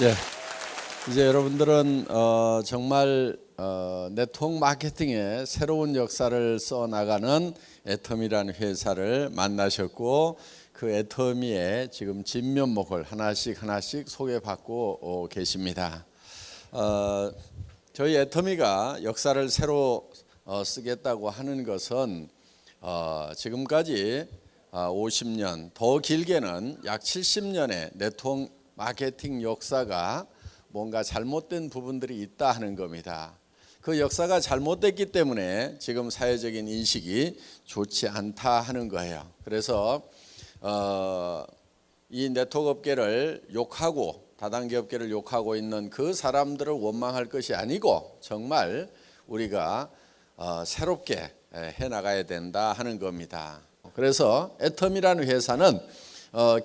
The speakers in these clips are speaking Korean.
예, 이제 여러분들은 정말 네트워크 마케팅의 새로운 역사를 써나가는 애터미라는 회사를 만나셨고, 그 애터미의 지금 진면목을 하나씩 소개받고 계십니다. 저희 애터미가 역사를 새로 쓰겠다고 하는 것은 지금까지 50년, 더 길게는 약 70년의 네트워크 마케팅 역사가 뭔가 잘못된 부분들이 있다 하는 겁니다. 그 역사가 잘못됐기 때문에 지금 사회적인 인식이 좋지 않다 하는 거예요. 그래서 이 네트워크 업계를 욕하고 다단계 업계를 욕하고 있는 그 사람들을 원망할 것이 아니고, 정말 우리가 새롭게 해나가야 된다 하는 겁니다. 그래서 애터미라는 회사는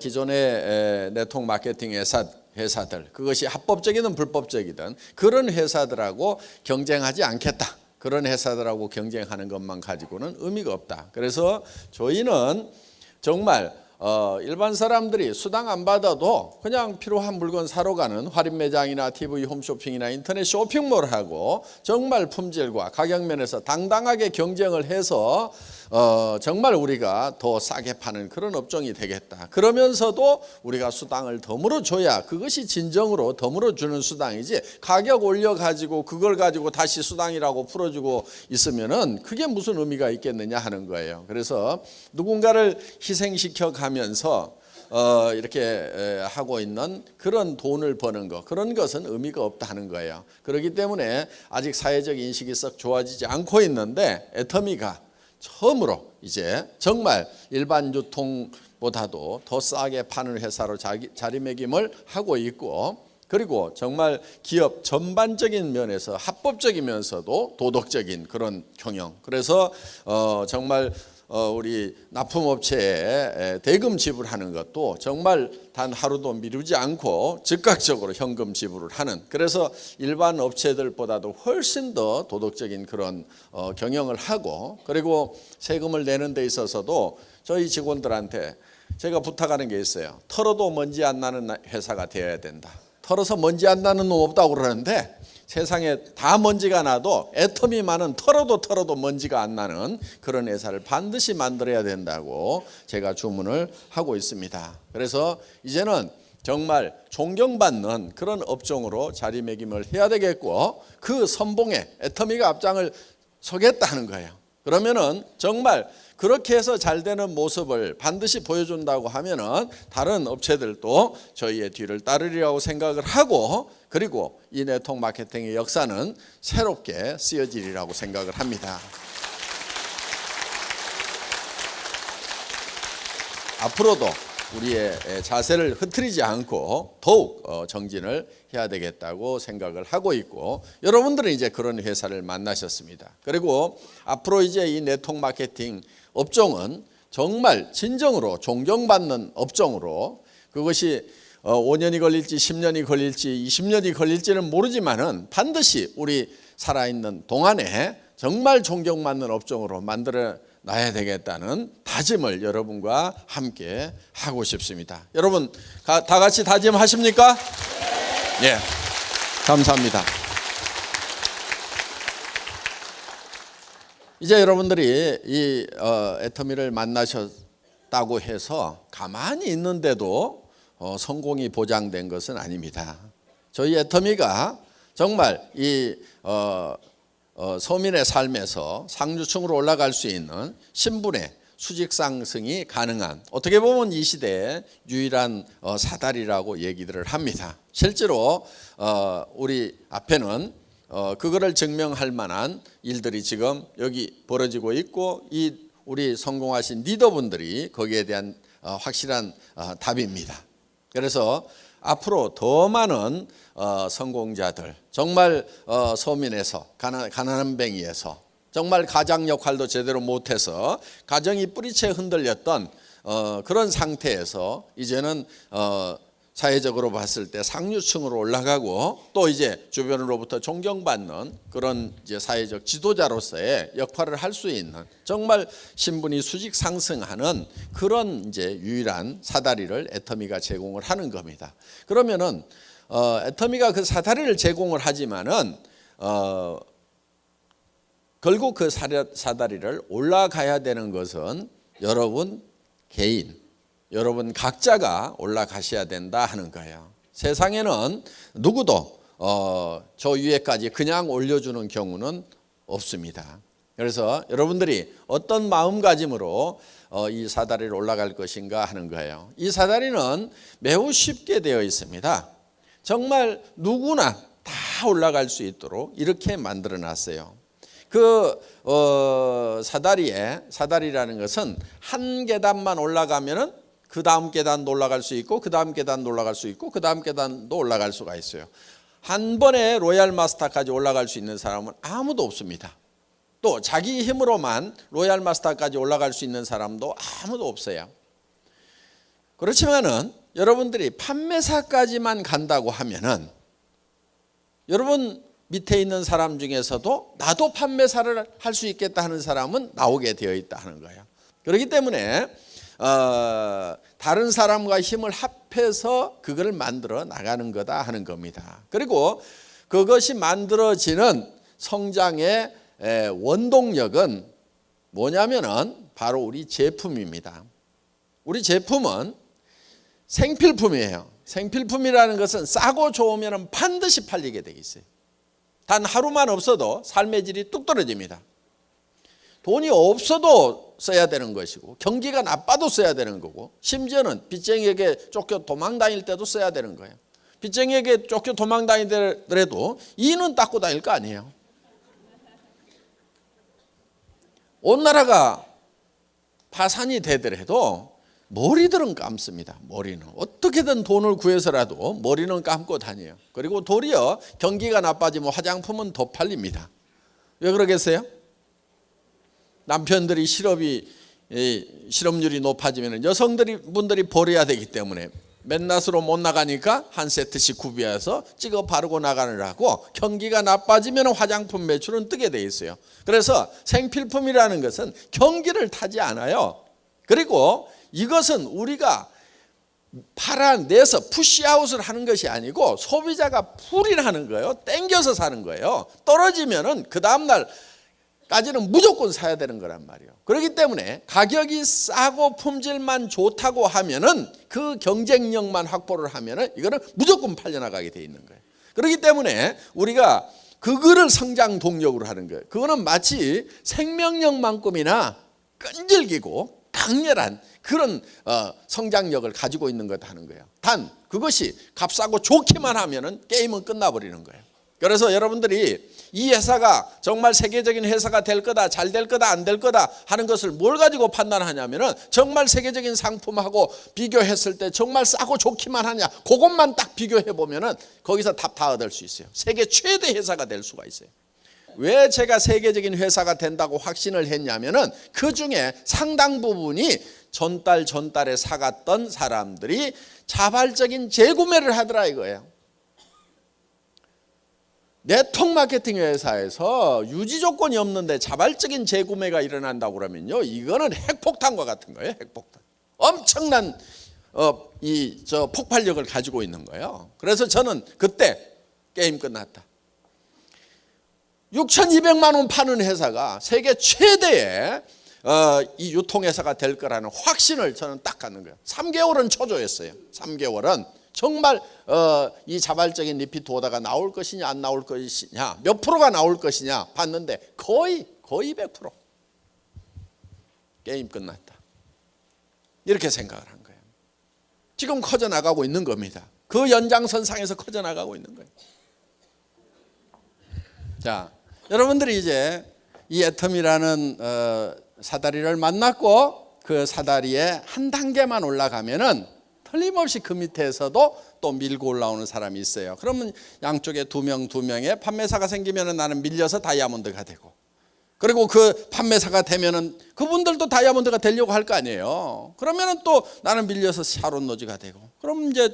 기존의 네트워크 마케팅 회사들, 그것이 합법적이든 불법적이든 그런 회사들하고 경쟁하지 않겠다. 그런 회사들하고 경쟁하는 것만 가지고는 의미가 없다. 그래서 저희는 정말 일반 사람들이 수당 안 받아도 그냥 필요한 물건 사러 가는 할인 매장이나 TV 홈쇼핑이나 인터넷 쇼핑몰하고 정말 품질과 가격 면에서 당당하게 경쟁을 해서 정말 우리가 더 싸게 파는 그런 업종이 되겠다. 그러면서도 우리가 수당을 덤으로 줘야 그것이 진정으로 덤으로 주는 수당이지, 가격 올려가지고 그걸 가지고 다시 수당이라고 풀어주고 있으면은 그게 무슨 의미가 있겠느냐 하는 거예요. 그래서 누군가를 희생시켜 가면서 이렇게 하고 있는 그런 돈을 버는 것, 그런 것은 의미가 없다 하는 거예요. 그렇기 때문에 아직 사회적 인식이 썩 좋아지지 않고 있는데, 애터미가 처음으로 이제 정말 일반 유통보다도 더 싸게 파는 회사로 자리매김을 하고 있고, 그리고 정말 기업 전반적인 면에서 합법적이면서도 도덕적인 그런 경영, 그래서 정말 우리 납품업체에 대금 지불하는 것도 정말 단 하루도 미루지 않고 즉각적으로 현금 지불을 하는, 그래서 일반 업체들보다도 훨씬 더 도덕적인 그런 경영을 하고, 그리고 세금을 내는 데 있어서도 저희 직원들한테 제가 부탁하는 게 있어요. 털어도 먼지 안 나는 회사가 되어야 된다. 털어서 먼지 안 나는 놈 없다고 그러는데, 세상에 다 먼지가 나도 애터미만은 털어도 먼지가 안 나는 그런 회사를 반드시 만들어야 된다고 제가 주문을 하고 있습니다. 그래서 이제는 정말 존경받는 그런 업종으로 자리매김을 해야 되겠고, 그 선봉에 애터미가 앞장을 서겠다는 거예요. 그러면은 정말 그렇게 해서 잘 되는 모습을 반드시 보여준다고 하면은 다른 업체들도 저희의 뒤를 따르리라고 생각을 하고, 그리고 이 네트워크 마케팅의 역사는 새롭게 쓰여지리라고 생각을 합니다. 앞으로도 우리의 자세를 흐트리지 않고 더욱 정진을 해야 되겠다고 생각을 하고 있고, 여러분들은 이제 그런 회사를 만나셨습니다. 그리고 앞으로 이제 이 네트워크 마케팅 업종은 정말 진정으로 존경받는 업종으로, 그것이 5년이 걸릴지 10년이 걸릴지 20년이 걸릴지는 모르지만은 반드시 우리 살아있는 동안에 정말 존경받는 업종으로 만들어 놔야 되겠다는 다짐을 여러분과 함께 하고 싶습니다. 여러분 다 같이 다짐하십니까? 예, 감사합니다. 이제 여러분들이 이 애터미를 만나셨다고 해서 가만히 있는데도 성공이 보장된 것은 아닙니다. 저희 애터미가 정말 이 서민의 삶에서 상류층으로 올라갈 수 있는 신분의 수직 상승이 가능한, 어떻게 보면 이 시대의 유일한 사다리라고 얘기들을 합니다. 실제로 우리 앞에는 그거를 증명할 만한 일들이 지금 여기 벌어지고 있고, 이 우리 성공하신 리더분들이 거기에 대한 확실한 답입니다. 그래서 앞으로 더 많은 성공자들, 정말 서민에서 가난한 뱅이에서 정말 가장 역할도 제대로 못해서 가정이 뿌리채 흔들렸던 그런 상태에서 이제는 사회적으로 봤을 때 상류층으로 올라가고, 또 이제 주변으로부터 존경받는 그런 이제 사회적 지도자로서의 역할을 할 수 있는, 정말 신분이 수직 상승하는 그런 이제 유일한 사다리를 애터미가 제공을 하는 겁니다. 그러면은 애터미가 그 사다리를 제공을 하지만은 결국 그 사다리를 올라가야 되는 것은 여러분 개인, 여러분 각자가 올라가셔야 된다 하는 거예요. 세상에는 누구도 저 위에까지 그냥 올려주는 경우는 없습니다. 그래서 여러분들이 어떤 마음가짐으로 이 사다리를 올라갈 것인가 하는 거예요. 이 사다리는 매우 쉽게 되어 있습니다. 정말 누구나 다 올라갈 수 있도록 이렇게 만들어 놨어요. 그 사다리라는 것은 한 계단만 올라가면은 그 다음 계단도 올라갈 수 있고 그 다음 계단도 올라갈 수 있고 그 다음 계단도 올라갈 수가 있어요. 한 번에 로얄 마스터까지 올라갈 수 있는 사람은 아무도 없습니다. 또 자기 힘으로만 로얄 마스터까지 올라갈 수 있는 사람도 아무도 없어요. 그렇지만은 여러분들이 판매사까지만 간다고 하면은 여러분 밑에 있는 사람 중에서도 나도 판매사를 할 수 있겠다 하는 사람은 나오게 되어 있다 하는 거예요. 그렇기 때문에 다른 사람과 힘을 합해서 그걸 만들어 나가는 거다 하는 겁니다. 그리고 그것이 만들어지는 성장의 원동력은 뭐냐면은 바로 우리 제품입니다. 우리 제품은 생필품이에요. 생필품이라는 것은 싸고 좋으면 반드시 팔리게 되어 있어요. 단 하루만 없어도 삶의 질이 뚝 떨어집니다. 돈이 없어도 써야 되는 것이고 경기가 나빠도 써야 되는 거고 심지어는 빚쟁이에게 쫓겨 도망 다닐 때도 써야 되는 거예요. 빚쟁이에게 쫓겨 도망 다니더라도 이는 닦고 다닐 거 아니에요. 온 나라가 파산이 되더라도 머리들은 감습니다. 머리는 어떻게든 돈을 구해서라도 머리는 감고 다녀요. 그리고 도리어 경기가 나빠지면 화장품은 더 팔립니다. 왜 그러겠어요? 남편들이 실업률이 높아지면 여성분들이 버려야 되기 때문에 맨낫으로 못 나가니까 한 세트씩 구비해서 찍어 바르고 나가느라고 경기가 나빠지면 화장품 매출은 뜨게 돼 있어요. 그래서 생필품이라는 것은 경기를 타지 않아요. 그리고 이것은 우리가 팔아내서 푸시아웃을 하는 것이 아니고 소비자가 풀이하는 거예요. 땡겨서 사는 거예요. 떨어지면은 그 다음날 까지는 무조건 사야 되는 거란 말이에요. 그렇기 때문에 가격이 싸고 품질만 좋다고 하면은 그 경쟁력만 확보를 하면은 이거는 무조건 팔려나가게 돼 있는 거예요. 그렇기 때문에 우리가 그거를 성장 동력으로 하는 거예요. 그거는 마치 생명력만큼이나 끈질기고 강렬한 그런 성장력을 가지고 있는 것 하는 거예요. 단 그것이 값싸고 좋기만 하면은 게임은 끝나버리는 거예요. 그래서 여러분들이 이 회사가 정말 세계적인 회사가 될 거다, 잘 될 거다, 안 될 거다 하는 것을 뭘 가지고 판단하냐면은 정말 세계적인 상품하고 비교했을 때 정말 싸고 좋기만 하냐, 그것만 딱 비교해 보면은 거기서 답 다 얻을 수 있어요. 세계 최대 회사가 될 수가 있어요. 왜 제가 세계적인 회사가 된다고 확신을 했냐면은 그 중에 상당 부분이 전달에 사갔던 사람들이 자발적인 재구매를 하더라 이거예요. 네트워크 마케팅 회사에서 유지 조건이 없는데 자발적인 재구매가 일어난다고 그러면요, 이거는 핵폭탄과 같은 거예요. 핵폭탄. 엄청난 폭발력을 가지고 있는 거예요. 그래서 저는 그때 게임 끝났다. 6,200만 원 파는 회사가 세계 최대의 이 유통회사가 될 거라는 확신을 저는 딱 갖는 거예요. 3개월은 초조했어요. 3개월은 정말 이 자발적인 리피트 오더가 나올 것이냐 안 나올 것이냐, 몇 프로가 나올 것이냐 봤는데 거의 100% 게임 끝났다. 이렇게 생각을 한 거예요. 지금 커져나가고 있는 겁니다. 그 연장선상에서 커져나가고 있는 거예요. 자, 여러분들이 이제 이 애텀이라는 사다리를 만났고 그 사다리에 한 단계만 올라가면은 틀림없이 그 밑에서도 또 밀고 올라오는 사람이 있어요. 그러면 양쪽에 두 명의 판매사가 생기면은 나는 밀려서 다이아몬드가 되고, 그리고 그 판매사가 되면은 그분들도 다이아몬드가 되려고 할 거 아니에요. 그러면은 또 나는 밀려서 샤론 노즈가 되고, 그럼 이제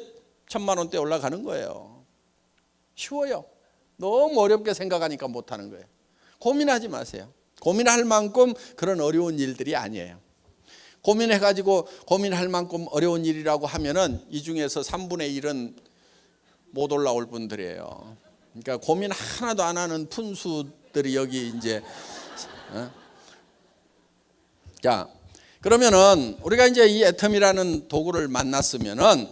1,000만 원대 올라가는 거예요. 쉬워요. 너무 어렵게 생각하니까 못하는 거예요. 고민하지 마세요. 고민할 만큼 그런 어려운 일들이 아니에요. 고민해가지고 고민할 만큼 어려운 일이라고 하면은 이 중에서 3분의 1은 못 올라올 분들이에요. 그러니까 고민 하나도 안 하는 푼수들이 여기 이제 자, 그러면은 우리가 이제 이 애텀이라는 도구를 만났으면은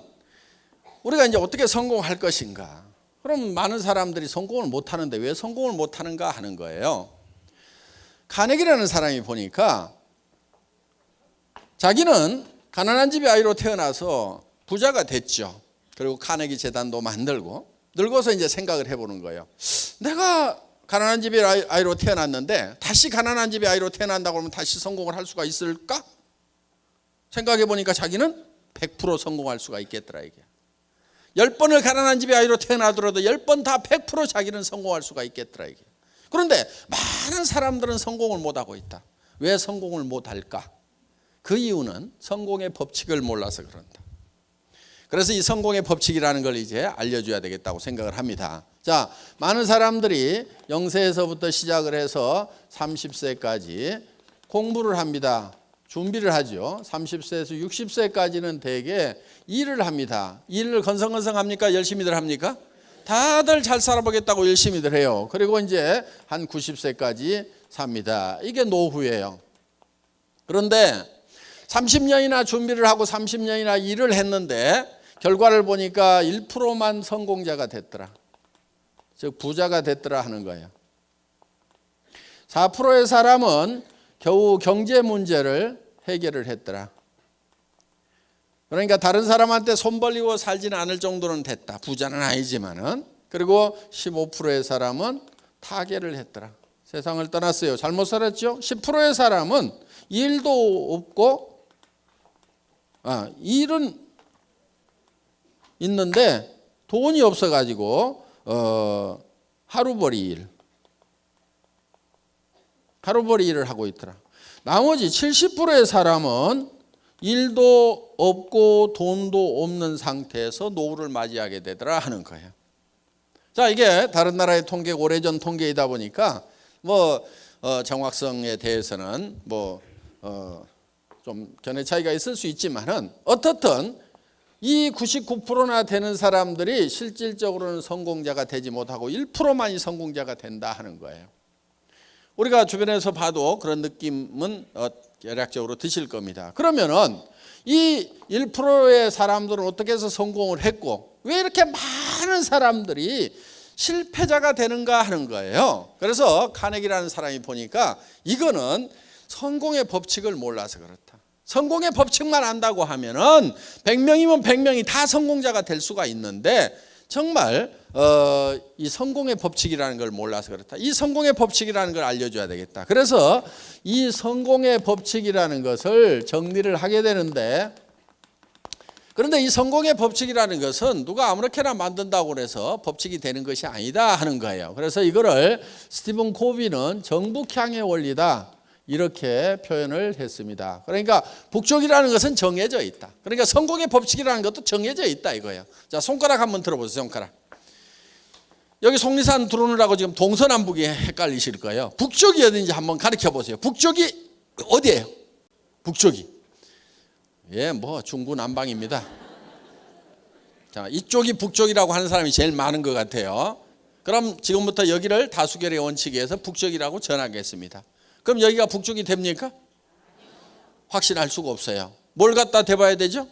우리가 이제 어떻게 성공할 것인가? 그럼 많은 사람들이 성공을 못 하는데 왜 성공을 못 하는가 하는 거예요. 카네기라는 사람이 보니까 자기는 가난한 집의 아이로 태어나서 부자가 됐죠. 그리고 카네기 재단도 만들고 늙어서 이제 생각을 해보는 거예요. 내가 가난한 집의 아이로 태어났는데 다시 가난한 집의 아이로 태어난다고 하면 다시 성공을 할 수가 있을까? 생각해 보니까 자기는 100% 성공할 수가 있겠더라 이게. 10번을 가난한 집의 아이로 태어나더라도 10번 다 100% 자기는 성공할 수가 있겠더라 이게. 그런데 많은 사람들은 성공을 못하고 있다. 왜 성공을 못할까? 그 이유는 성공의 법칙을 몰라서 그런다. 그래서 이 성공의 법칙이라는 걸 이제 알려줘야 되겠다고 생각을 합니다. 자, 많은 사람들이 0세에서부터 시작을 해서 30세까지 공부를 합니다. 준비를 하죠. 30세에서 60세까지는 대개 일을 합니다. 일을 건성건성합니까? 열심히들 합니까? 다들 잘 살아보겠다고 열심히들 해요. 그리고 이제 한 90세까지 삽니다. 이게 노후예요. 그런데 30년이나 준비를 하고 30년이나 일을 했는데 결과를 보니까 1%만 성공자가 됐더라. 즉 부자가 됐더라 하는 거예요. 4%의 사람은 겨우 경제 문제를 해결을 했더라. 그러니까 다른 사람한테 손 벌리고 살지는 않을 정도는 됐다. 부자는 아니지만은. 그리고 15%의 사람은 타계를 했더라. 세상을 떠났어요. 잘못 살았죠. 10%의 사람은 일도 없고 일은 있는데 돈이 없어가지고 하루벌이 일을 하고 있더라. 나머지 70%의 사람은 일도 없고 돈도 없는 상태에서 노후를 맞이하게 되더라 하는 거예요. 자, 이게 다른 나라의 통계, 오래전 통계이다 보니까 정확성에 대해서는 좀 견해 차이가 있을 수 있지만은 어떻든 이 99%나 되는 사람들이 실질적으로는 성공자가 되지 못하고 1%만이 성공자가 된다 하는 거예요. 우리가 주변에서 봐도 그런 느낌은 대략적으로 드실 겁니다. 그러면은 이 1%의 사람들은 어떻게 해서 성공을 했고 왜 이렇게 많은 사람들이 실패자가 되는가 하는 거예요. 그래서 카네기라는 사람이 보니까 이거는 성공의 법칙을 몰라서 그렇다. 성공의 법칙만 안다고 하면은 100명이면 100명이 다 성공자가 될 수가 있는데 정말 이 성공의 법칙이라는 걸 몰라서 그렇다. 이 성공의 법칙이라는 걸 알려줘야 되겠다. 그래서 이 성공의 법칙이라는 것을 정리를 하게 되는데 그런데 이 성공의 법칙이라는 것은 누가 아무렇게나 만든다고 해서 법칙이 되는 것이 아니다 하는 거예요. 그래서 이거를 스티븐 코비는 정북향의 원리다 이렇게 표현을 했습니다. 그러니까 북쪽이라는 것은 정해져 있다. 그러니까 성공의 법칙이라는 것도 정해져 있다 이거예요. 자, 손가락 한번 들어보세요. 손가락. 여기 속리산 들어오느라고 지금 동서남북이 헷갈리실 거예요. 북쪽이 어딘지 한번 가르쳐 보세요. 북쪽이 어디예요? 북쪽이. 중구난방입니다. 자, 이쪽이 북쪽이라고 하는 사람이 제일 많은 것 같아요. 그럼 지금부터 여기를 다수결의 원칙에 의해서 북쪽이라고 전하겠습니다. 그럼 여기가 북쪽이 됩니까? 확신할 수가 없어요. 뭘 갖다 대봐야 되죠?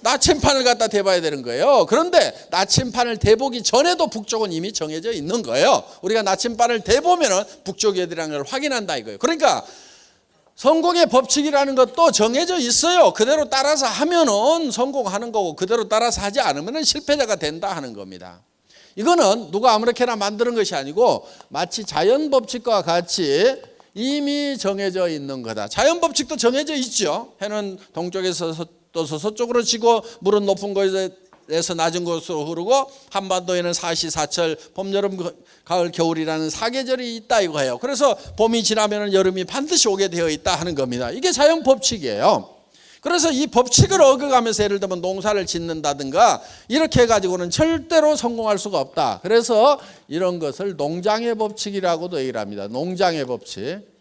나침판을 갖다 대봐야 되는 거예요. 그런데 나침판을 대보기 전에도 북쪽은 이미 정해져 있는 거예요. 우리가 나침판을 대보면 북쪽이 어디라는 걸 확인한다 이거예요. 그러니까 성공의 법칙이라는 것도 정해져 있어요. 그대로 따라서 하면은 성공하는 거고 그대로 따라서 하지 않으면 실패자가 된다 하는 겁니다. 이거는 누가 아무렇게나 만드는 것이 아니고 마치 자연 법칙과 같이 이미 정해져 있는 거다. 자연 법칙도 정해져 있죠. 해는 동쪽에서 떠서 서쪽으로 지고 물은 높은 곳에서 낮은 곳으로 흐르고 한반도에는 사시사철 봄, 여름, 가을, 겨울이라는 사계절이 있다 이거예요. 그래서 봄이 지나면 여름이 반드시 오게 되어 있다 하는 겁니다. 이게 자연 법칙이에요. 그래서 이 법칙을 어겨가면서 예를 들면 농사를 짓는다든가 이렇게 해가지고는 절대로 성공할 수가 없다. 그래서 이런 것을 농장의 법칙이라고도 얘기를 합니다. 농장의 법칙.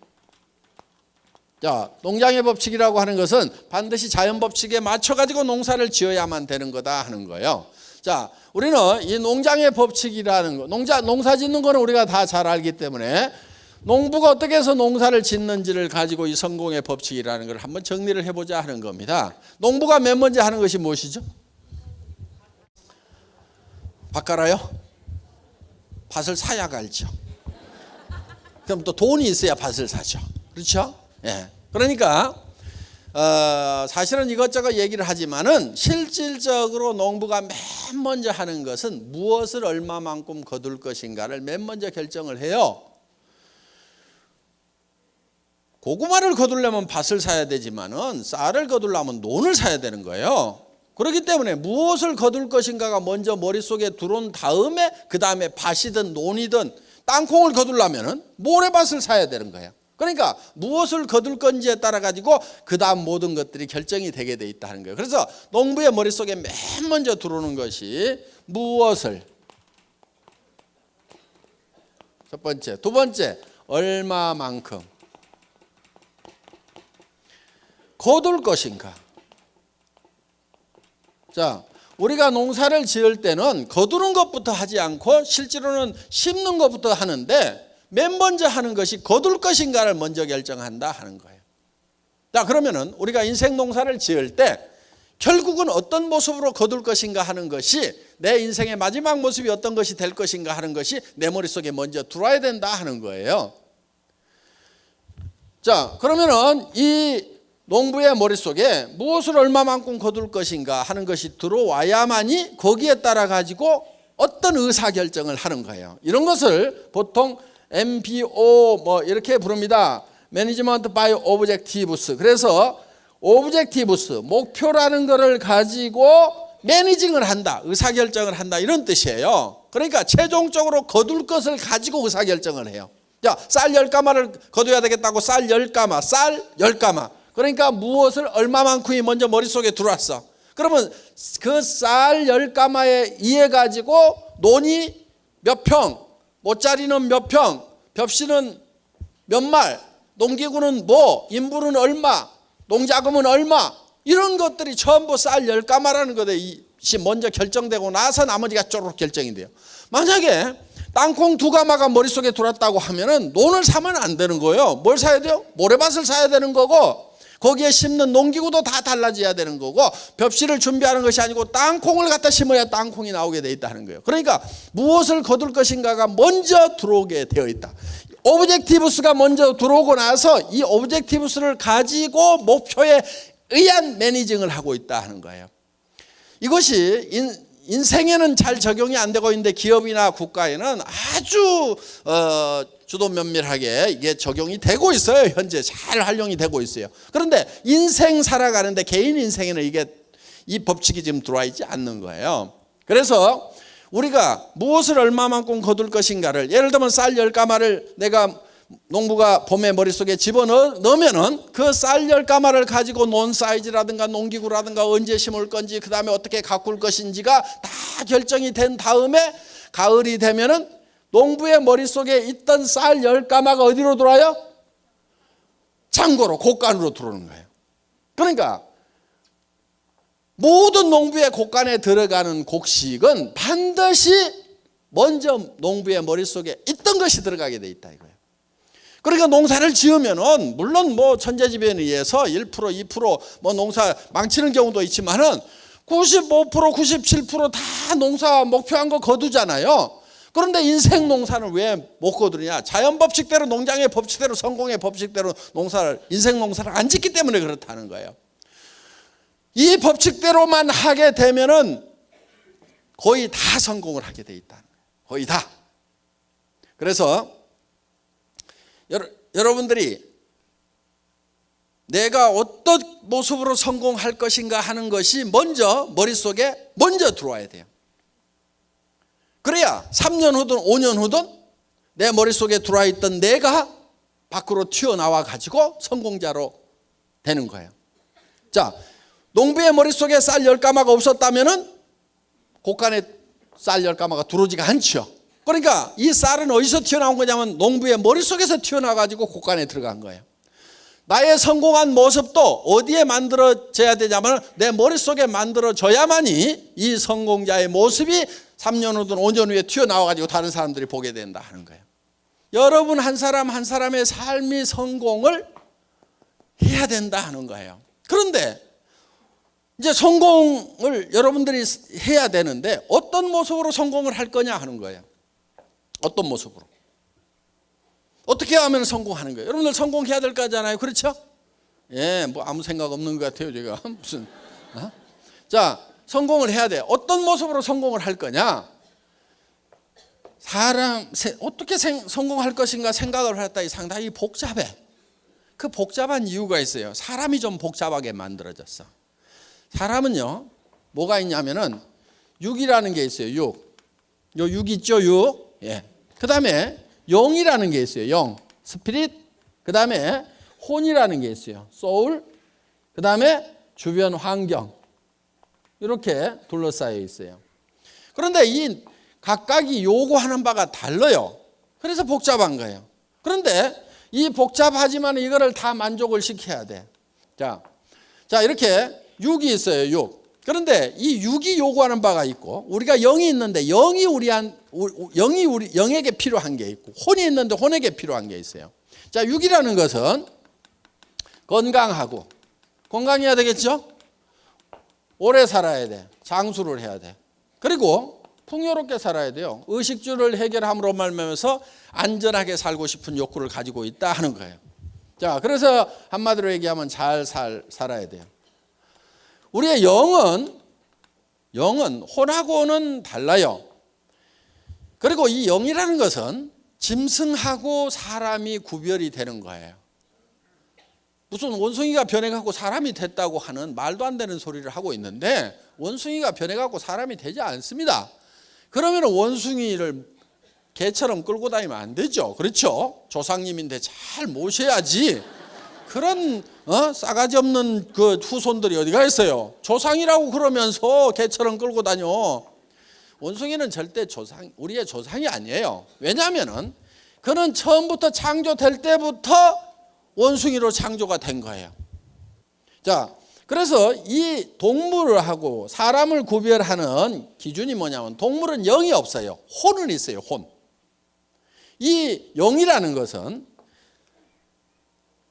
자, 농장의 법칙이라고 하는 것은 반드시 자연 법칙에 맞춰가지고 농사를 지어야만 되는 거다 하는 거예요. 자, 우리는 이 농장의 법칙이라는 거, 농사 짓는 거는 우리가 다 잘 알기 때문에 농부가 어떻게 해서 농사를 짓는지를 가지고 이 성공의 법칙이라는 걸 한번 정리를 해보자 하는 겁니다. 농부가 맨 먼저 하는 것이 무엇이죠? 밭 갈아요? 밭을 사야 갈죠. 그럼 또 돈이 있어야 밭을 사죠. 그렇죠? 예. 그러니까 사실은 이것저것 얘기를 하지만은 실질적으로 농부가 맨 먼저 하는 것은 무엇을 얼마만큼 거둘 것인가를 맨 먼저 결정을 해요. 고구마를 거두려면 밭을 사야 되지만은 쌀을 거두려면 논을 사야 되는 거예요. 그렇기 때문에 무엇을 거둘 것인가가 먼저 머릿속에 들어온 다음에 그 다음에 밭이든 논이든 땅콩을 거두려면은 모래밭을 사야 되는 거예요. 그러니까 무엇을 거둘 건지에 따라 가지고 그 다음 모든 것들이 결정이 되게 돼 있다는 거예요. 그래서 농부의 머릿속에 맨 먼저 들어오는 것이 무엇을, 첫 번째, 두 번째, 얼마만큼 거둘 것인가. 자, 우리가 농사를 지을 때는 거두는 것부터 하지 않고 실제로는 심는 것부터 하는데 맨 먼저 하는 것이 거둘 것인가를 먼저 결정한다 하는 거예요. 자, 그러면은 우리가 인생 농사를 지을 때 결국은 어떤 모습으로 거둘 것인가 하는 것이, 내 인생의 마지막 모습이 어떤 것이 될 것인가 하는 것이 내 머릿속에 먼저 들어와야 된다 하는 거예요. 자, 그러면은 이 농부의 머릿속에 무엇을 얼마만큼 거둘 것인가 하는 것이 들어와야만이 거기에 따라 가지고 어떤 의사결정을 하는 거예요. 이런 것을 보통 MBO 뭐 이렇게 부릅니다. Management by Objectives. 그래서 Objectives, 목표라는 것을 가지고 매니징을 한다, 의사결정을 한다, 이런 뜻이에요. 그러니까 최종적으로 거둘 것을 가지고 의사결정을 해요. 자, 쌀 10가마를 거둬야 되겠다고 쌀 10가마, 쌀 10가마. 그러니까 무엇을 얼마만큼이 먼저 머릿속에 들어왔어. 그러면 그 쌀 10가마에 의해 가지고 논이 몇 평, 모짜리는 몇 평, 벽시는 몇 말, 농기구는 뭐, 인부는 얼마, 농자금은 얼마, 이런 것들이 전부 쌀 10가마라는 것이 먼저 결정되고 나서 나머지가 쪼록 결정이 돼요. 만약에 땅콩 2가마가 머릿속에 들어왔다고 하면은 논을 사면 안 되는 거예요. 뭘 사야 돼요? 모래밭을 사야 되는 거고, 거기에 심는 농기구도 다 달라져야 되는 거고, 벽시를 준비하는 것이 아니고 땅콩을 갖다 심어야 땅콩이 나오게 돼 있다는 거예요. 그러니까 무엇을 거둘 것인가가 먼저 들어오게 되어 있다. 오브젝티브스가 먼저 들어오고 나서 이 오브젝티브스를 가지고 목표에 의한 매니징을 하고 있다 하는 거예요. 이것이 인생에는 잘 적용이 안 되고 있는데 기업이나 국가에는 아주 주도 면밀하게 이게 적용이 되고 있어요. 현재 잘 활용이 되고 있어요. 그런데 인생 살아가는데 개인 인생에는 이게 이 법칙이 지금 들어와 있지 않는 거예요. 그래서 우리가 무엇을 얼마만큼 거둘 것인가를, 예를 들면 쌀 10가마를 내가 농부가 봄에 머릿속에 집어넣으면은 그 쌀 10가마를 가지고 논 사이즈라든가 농기구라든가 언제 심을 건지 그 다음에 어떻게 가꿀 것인지가 다 결정이 된 다음에 가을이 되면은 농부의 머릿속에 있던 쌀 10가마가 어디로 들어와요? 창고로, 곡간으로 들어오는 거예요. 그러니까 모든 농부의 곡간에 들어가는 곡식은 반드시 먼저 농부의 머릿속에 있던 것이 들어가게 돼 있다 이거예요. 그러니까 농사를 지으면은 물론 뭐 천재지변에 의해서 1%, 2% 뭐 농사 망치는 경우도 있지만은 95%, 97%다 농사 목표한 거 거두잖아요. 그런데 인생 농사는 왜 못 거두느냐? 자연 법칙대로, 농장의 법칙대로, 성공의 법칙대로 인생 농사를 안 짓기 때문에 그렇다는 거예요. 이 법칙대로만 하게 되면은 거의 다 성공을 하게 돼 있다는 거예요. 거의 다. 그래서 여러분들이 내가 어떤 모습으로 성공할 것인가 하는 것이 먼저 머릿속에 먼저 들어와야 돼요. 그래야 3년 후든 5년 후든 내 머릿속에 들어와 있던 내가 밖으로 튀어나와 가지고 성공자로 되는 거예요. 자, 농부의 머릿속에 쌀 10가마가 없었다면은 곡간에 쌀 10가마가 들어오지가 않죠. 그러니까 이 쌀은 어디서 튀어나온 거냐면 농부의 머릿속에서 튀어나와 가지고 곡간에 들어간 거예요. 나의 성공한 모습도 어디에 만들어져야 되냐면 내 머릿속에 만들어져야만이 이 성공자의 모습이 3년 후든 5년 후에 튀어나와가지고 다른 사람들이 보게 된다 하는 거예요. 여러분 한 사람 한 사람의 삶이 성공을 해야 된다 하는 거예요. 그런데 이제 성공을 여러분들이 해야 되는데 어떤 모습으로 성공을 할 거냐 하는 거예요. 어떤 모습으로. 어떻게 하면 성공하는 거예요? 여러분들 성공해야 될 거잖아요. 그렇죠? 예, 뭐 아무 생각 없는 것 같아요, 제가. 무슨. 자, 성공을 해야 돼. 어떤 모습으로 성공을 할 거냐? 어떻게 성공할 것인가 생각을 했더니 상당히 복잡해. 그 복잡한 이유가 있어요. 사람이 좀 복잡하게 만들어졌어. 사람은요, 뭐가 있냐면은 육이라는 게 있어요. 육. 요 육 있죠, 육. 예. 그 다음에 영이라는 게 있어요. 영, 스피릿. 그 다음에 혼이라는 게 있어요. 소울. 그 다음에 주변 환경. 이렇게 둘러싸여 있어요. 그런데 이 각각이 요구하는 바가 달라요. 그래서 복잡한 거예요. 그런데 이 복잡하지만 이거를 다 만족을 시켜야 돼. 자 이렇게 육이 있어요. 육. 그런데 이 육이 요구하는 바가 있고 우리가 영이 있는데 영에게 필요한 게 있고 혼이 있는데 혼에게 필요한 게 있어요. 자, 육이라는 것은 건강해야 되겠죠? 오래 살아야 돼. 장수를 해야 돼. 그리고 풍요롭게 살아야 돼요. 의식주를 해결함으로 말미암아서 안전하게 살고 싶은 욕구를 가지고 있다 하는 거예요. 자, 그래서 한마디로 얘기하면 잘 살아야 돼요. 우리의 영은 혼하고는 달라요. 그리고 이 영이라는 것은 짐승하고 사람이 구별이 되는 거예요. 무슨 원숭이가 변해갖고 사람이 됐다고 하는 말도 안 되는 소리를 하고 있는데 원숭이가 변해갖고 사람이 되지 않습니다. 그러면 원숭이를 개처럼 끌고 다니면 안 되죠. 그렇죠? 조상님인데 잘 모셔야지. 그런 싸가지 없는 그 후손들이 어디가 있어요? 조상이라고 그러면서 개처럼 끌고 다녀. 원숭이는 절대 우리의 조상이 아니에요. 왜냐하면은 그는 처음부터 창조될 때부터 원숭이로 창조가 된 거예요. 자, 그래서 이 동물하고 사람을 구별하는 기준이 뭐냐면 동물은 영이 없어요. 혼은 있어요. 혼. 이 영이라는 것은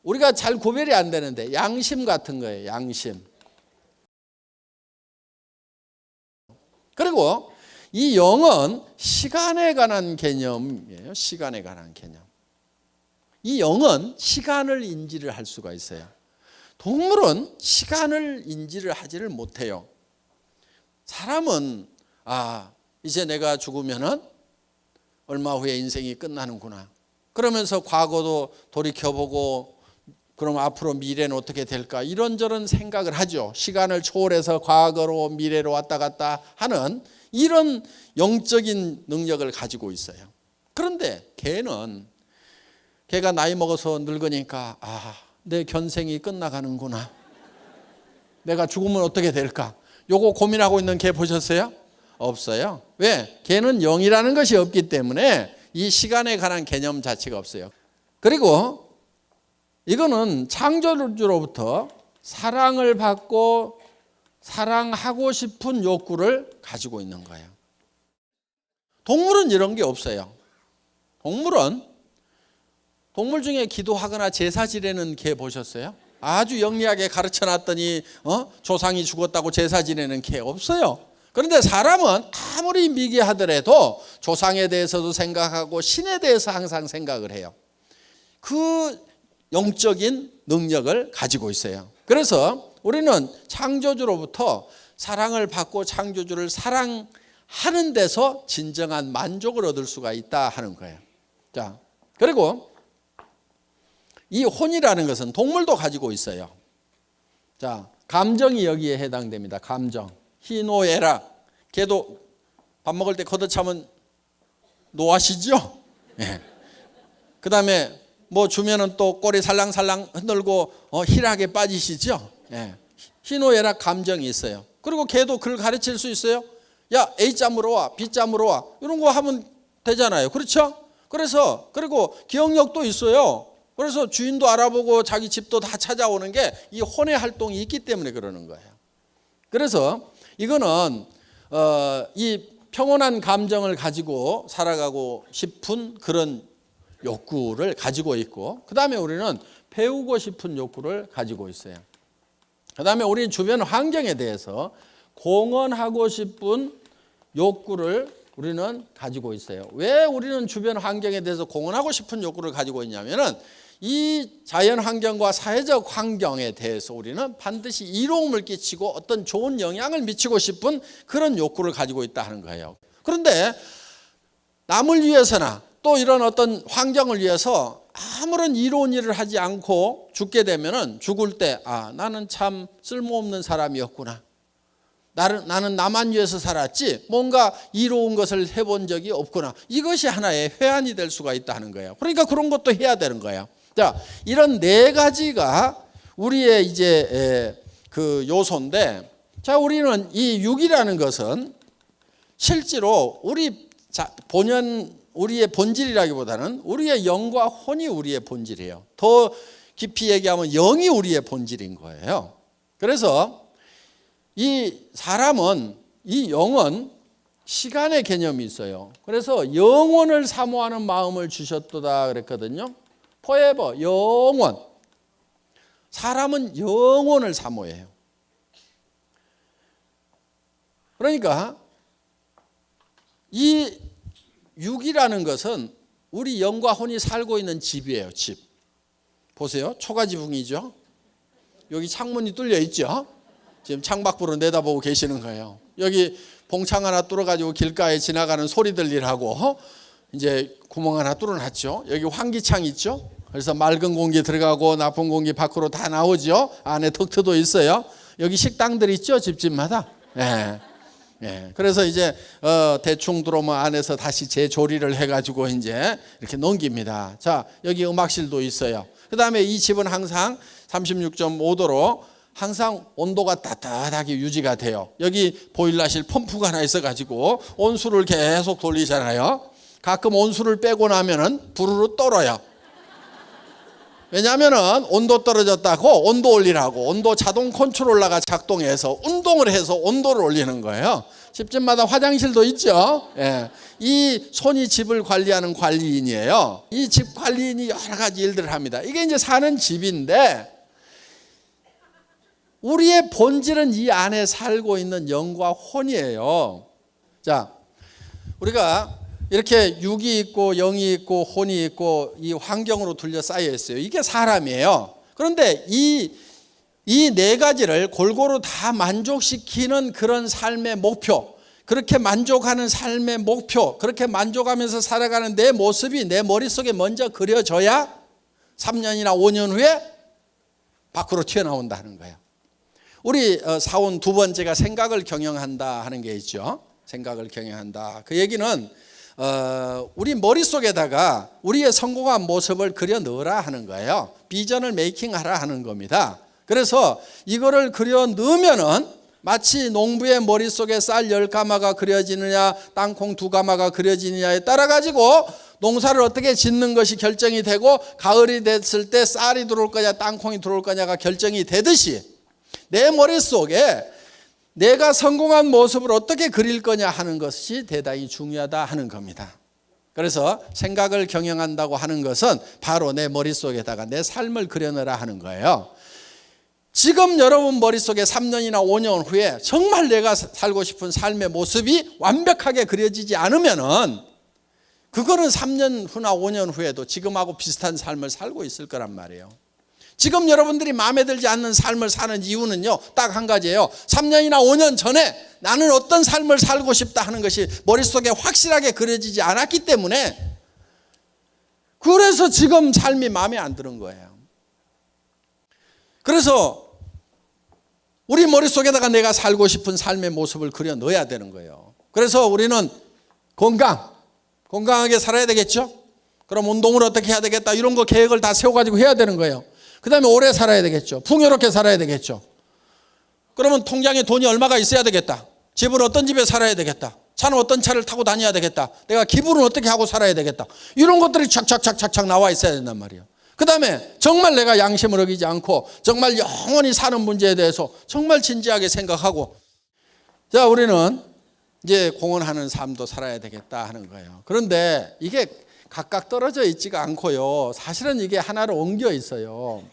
우리가 잘 구별이 안 되는데 양심 같은 거예요. 양심. 그리고 이 영은 시간에 관한 개념이에요. 시간에 관한 개념. 이 영은 시간을 인지를 할 수가 있어요. 동물은 시간을 인지를 하지를 못해요. 사람은 이제 내가 죽으면은 얼마 후에 인생이 끝나는구나. 그러면서 과거도 돌이켜보고 그럼 앞으로 미래는 어떻게 될까 이런저런 생각을 하죠. 시간을 초월해서 과거로 미래로 왔다 갔다 하는 이런 영적인 능력을 가지고 있어요. 그런데 걔가 나이 먹어서 늙으니까 내 견생이 끝나가는구나. 내가 죽으면 어떻게 될까? 요거 고민하고 있는 개 보셨어요? 없어요. 왜? 걔는 영이라는 것이 없기 때문에 이 시간에 관한 개념 자체가 없어요. 그리고 이거는 창조주로부터 사랑을 받고 사랑하고 싶은 욕구를 가지고 있는 거예요. 동물은 이런 게 없어요. 동물 중에 기도하거나 제사 지내는 개 보셨어요? 아주 영리하게 가르쳐 놨더니 조상이 죽었다고 제사 지내는 개 없어요. 그런데 사람은 아무리 미개하더라도 조상에 대해서도 생각하고 신에 대해서 항상 생각을 해요. 그 영적인 능력을 가지고 있어요. 그래서 우리는 창조주로부터 사랑을 받고 창조주를 사랑하는 데서 진정한 만족을 얻을 수가 있다 하는 거예요. 자, 그리고 이 혼이라는 것은 동물도 가지고 있어요. 자, 감정이 여기에 해당됩니다. 감정. 희노애락. 걔도 밥 먹을 때 걷어차면 노하시죠? 예. 그 다음에 뭐 주면은 또 꼬리 살랑살랑 흔들고 희락에 빠지시죠? 예. 희노애락 감정이 있어요. 그리고 걔도 그걸 가르칠 수 있어요. 야, A짬으로 와, B짬으로 와. 이런 거 하면 되잖아요. 그렇죠? 그리고 기억력도 있어요. 그래서 주인도 알아보고 자기 집도 다 찾아오는 게 이 혼의 활동이 있기 때문에 그러는 거예요. 그래서 이거는 이 평온한 감정을 가지고 살아가고 싶은 그런 욕구를 가지고 있고, 그 다음에 우리는 배우고 싶은 욕구를 가지고 있어요. 그 다음에 우리는 주변 환경에 대해서 공헌하고 싶은 욕구를 우리는 가지고 있어요. 왜 우리는 주변 환경에 대해서 공헌하고 싶은 욕구를 가지고 있냐면은 이 자연 환경과 사회적 환경에 대해서 우리는 반드시 이로움을 끼치고 어떤 좋은 영향을 미치고 싶은 그런 욕구를 가지고 있다 하는 거예요. 그런데 남을 위해서나 또 이런 어떤 환경을 위해서 아무런 이로운 일을 하지 않고 죽게 되면은 죽을 때 나는 참 쓸모없는 사람이었구나. 나는 나만 위해서 살았지 뭔가 이로운 것을 해본 적이 없구나. 이것이 하나의 회한이 될 수가 있다는 거예요. 그러니까 그런 것도 해야 되는 거예요. 자, 이런 네 가지가 우리의 이제 그 요소인데, 자, 우리는 이 육이라는 것은 실제로 우리의 본질이라기보다는 우리의 영과 혼이 우리의 본질이에요. 더 깊이 얘기하면 영이 우리의 본질인 거예요. 그래서 이 사람은, 이 영은 시간의 개념이 있어요. 그래서 영원을 사모하는 마음을 주셨도다 그랬거든요. forever, 영원. 사람은 영원을 사모해요. 그러니까 이 육이라는 것은 우리 영과 혼이 살고 있는 집이에요. 집. 보세요. 초가지붕이죠. 여기 창문이 뚫려 있죠. 지금 창밖으로 내다보고 계시는 거예요. 여기 봉창 하나 뚫어가지고 길가에 지나가는 소리 들리라고 이제 구멍 하나 뚫어놨죠. 여기 환기창 있죠. 그래서 맑은 공기 들어가고 나쁜 공기 밖으로 다 나오죠. 안에 덕트도 있어요. 여기 식당들 있죠. 집집마다. 예. 예. 그래서 이제 대충 들어오면 안에서 다시 재조리를 해가지고 이제 이렇게 넘깁니다. 자, 여기 음악실도 있어요. 그 다음에 이 집은 항상 36.5도로 항상 온도가 따뜻하게 유지가 돼요. 여기 보일러실 펌프가 하나 있어가지고 온수를 계속 돌리잖아요. 가끔 온수를 빼고 나면은 부르르 떨어요. 왜냐하면은 온도 떨어졌다고 온도 올리라고 온도 자동 컨트롤러가 작동해서 운동을 해서 온도를 올리는 거예요. 집집마다 화장실도 있죠. 예. 이 손이 집을 관리하는 관리인이에요. 이 집 관리인이 여러 가지 일들을 합니다. 이게 이제 사는 집인데 우리의 본질은 이 안에 살고 있는 영과 혼이에요. 자, 우리가 이렇게 육이 있고 영이 있고 혼이 있고 이 환경으로 둘러싸여 있어요. 이게 사람이에요. 그런데 이 네 가지를 골고루 다 만족시키는 그런 삶의 목표, 그렇게 만족하는 삶의 목표, 그렇게 만족하면서 살아가는 내 모습이 내 머릿속에 먼저 그려져야 3년이나 5년 후에 밖으로 튀어나온다는 거예요. 우리 사원 두 번째가 생각을 경영한다 하는 게 있죠. 생각을 경영한다. 그 얘기는 우리 머릿속에다가 우리의 성공한 모습을 그려 넣으라 하는 거예요. 비전을 메이킹하라 하는 겁니다. 그래서 이거를 그려 넣으면은 마치 농부의 머릿속에 쌀 10가마가 그려지느냐 땅콩 2가마가 그려지느냐에 따라 가지고 농사를 어떻게 짓는 것이 결정이 되고 가을이 됐을 때 쌀이 들어올 거냐 땅콩이 들어올 거냐가 결정이 되듯이 내 머릿속에 내가 성공한 모습을 어떻게 그릴 거냐 하는 것이 대단히 중요하다 하는 겁니다. 그래서 생각을 경영한다고 하는 것은 바로 내 머릿속에다가 내 삶을 그려내라 하는 거예요. 지금 여러분 머릿속에 3년이나 5년 후에 정말 내가 살고 싶은 삶의 모습이 완벽하게 그려지지 않으면은 그거는 3년 후나 5년 후에도 지금하고 비슷한 삶을 살고 있을 거란 말이에요. 지금 여러분들이 마음에 들지 않는 삶을 사는 이유는요, 딱 한 가지예요. 3년이나 5년 전에 나는 어떤 삶을 살고 싶다 하는 것이 머릿속에 확실하게 그려지지 않았기 때문에 그래서 지금 삶이 마음에 안 드는 거예요. 그래서 우리 머릿속에다가 내가 살고 싶은 삶의 모습을 그려 넣어야 되는 거예요. 그래서 우리는 건강하게 살아야 되겠죠? 그럼 운동을 어떻게 해야 되겠다 이런 거 계획을 다 세워가지고 해야 되는 거예요. 그 다음에 오래 살아야 되겠죠. 풍요롭게 살아야 되겠죠. 그러면 통장에 돈이 얼마가 있어야 되겠다. 집은 어떤 집에 살아야 되겠다. 차는 어떤 차를 타고 다녀야 되겠다. 내가 기분은 어떻게 하고 살아야 되겠다. 이런 것들이 착착착착 나와 있어야 된단 말이에요. 그 다음에 정말 내가 양심을 어기지 않고 정말 영원히 사는 문제에 대해서 정말 진지하게 생각하고, 자, 우리는 이제 공헌하는 삶도 살아야 되겠다 하는 거예요. 그런데 이게 각각 떨어져 있지가 않고요. 사실은 이게 하나로 엉겨 있어요.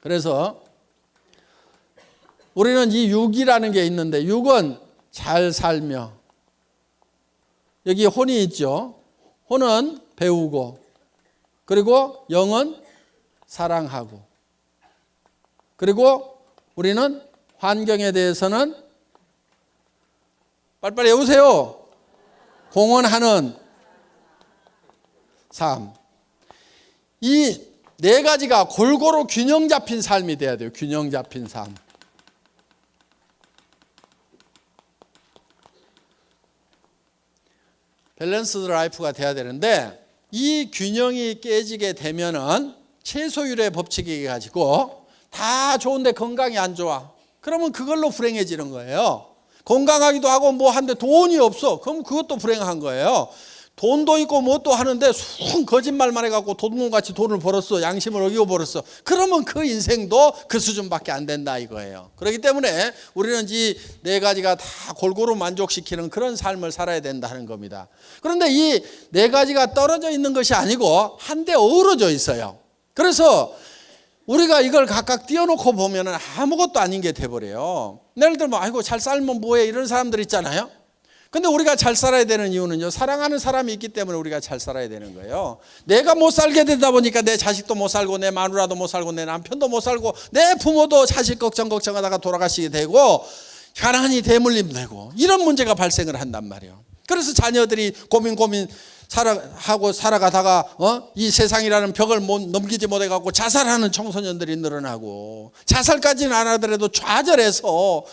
그래서 우리는 이 육이라는 게 있는데, 육은 잘 살며, 여기 혼이 있죠. 혼은 배우고, 그리고 영은 사랑하고, 그리고 우리는 환경에 대해서는 빨리빨리 해보세요. 공헌하는 삶. 이 네 가지가 골고루 균형 잡힌 삶이 돼야 돼요. 균형 잡힌 삶. 밸런스드 라이프가 돼야 되는데, 이 균형이 깨지게 되면은 최소율의 법칙이 가지고 다 좋은데 건강이 안 좋아. 그러면 그걸로 불행해지는 거예요. 건강하기도 하고 뭐 하는데 돈이 없어. 그럼 그것도 불행한 거예요. 돈도 있고 뭣도 하는데 순 거짓말만 해갖고 도둑놈같이 돈을 벌었어. 양심을 어기고 벌었어. 그러면 그 인생도 그 수준밖에 안 된다 이거예요. 그렇기 때문에 우리는 이 네 가지가 다 골고루 만족시키는 그런 삶을 살아야 된다는 겁니다. 그런데 이 네 가지가 떨어져 있는 것이 아니고 한데 어우러져 있어요. 그래서 우리가 이걸 각각 띄워놓고 보면 아무것도 아닌 게 돼버려요. 예를 들면 아이고 잘 살면 뭐해 이런 사람들 있잖아요. 근데 우리가 잘 살아야 되는 이유는요, 사랑하는 사람이 있기 때문에 우리가 잘 살아야 되는 거예요. 내가 못 살게 되다 보니까 내 자식도 못 살고 내 마누라도 못 살고 내 남편도 못 살고 내 부모도 자식 걱정하다가 돌아가시게 되고 가난이 대물림 되고 이런 문제가 발생을 한단 말이에요. 그래서 자녀들이 고민 살아가다가 이 세상이라는 벽을 넘기지 못해갖고 자살하는 청소년들이 늘어나고, 자살까지는 안 하더라도 좌절해서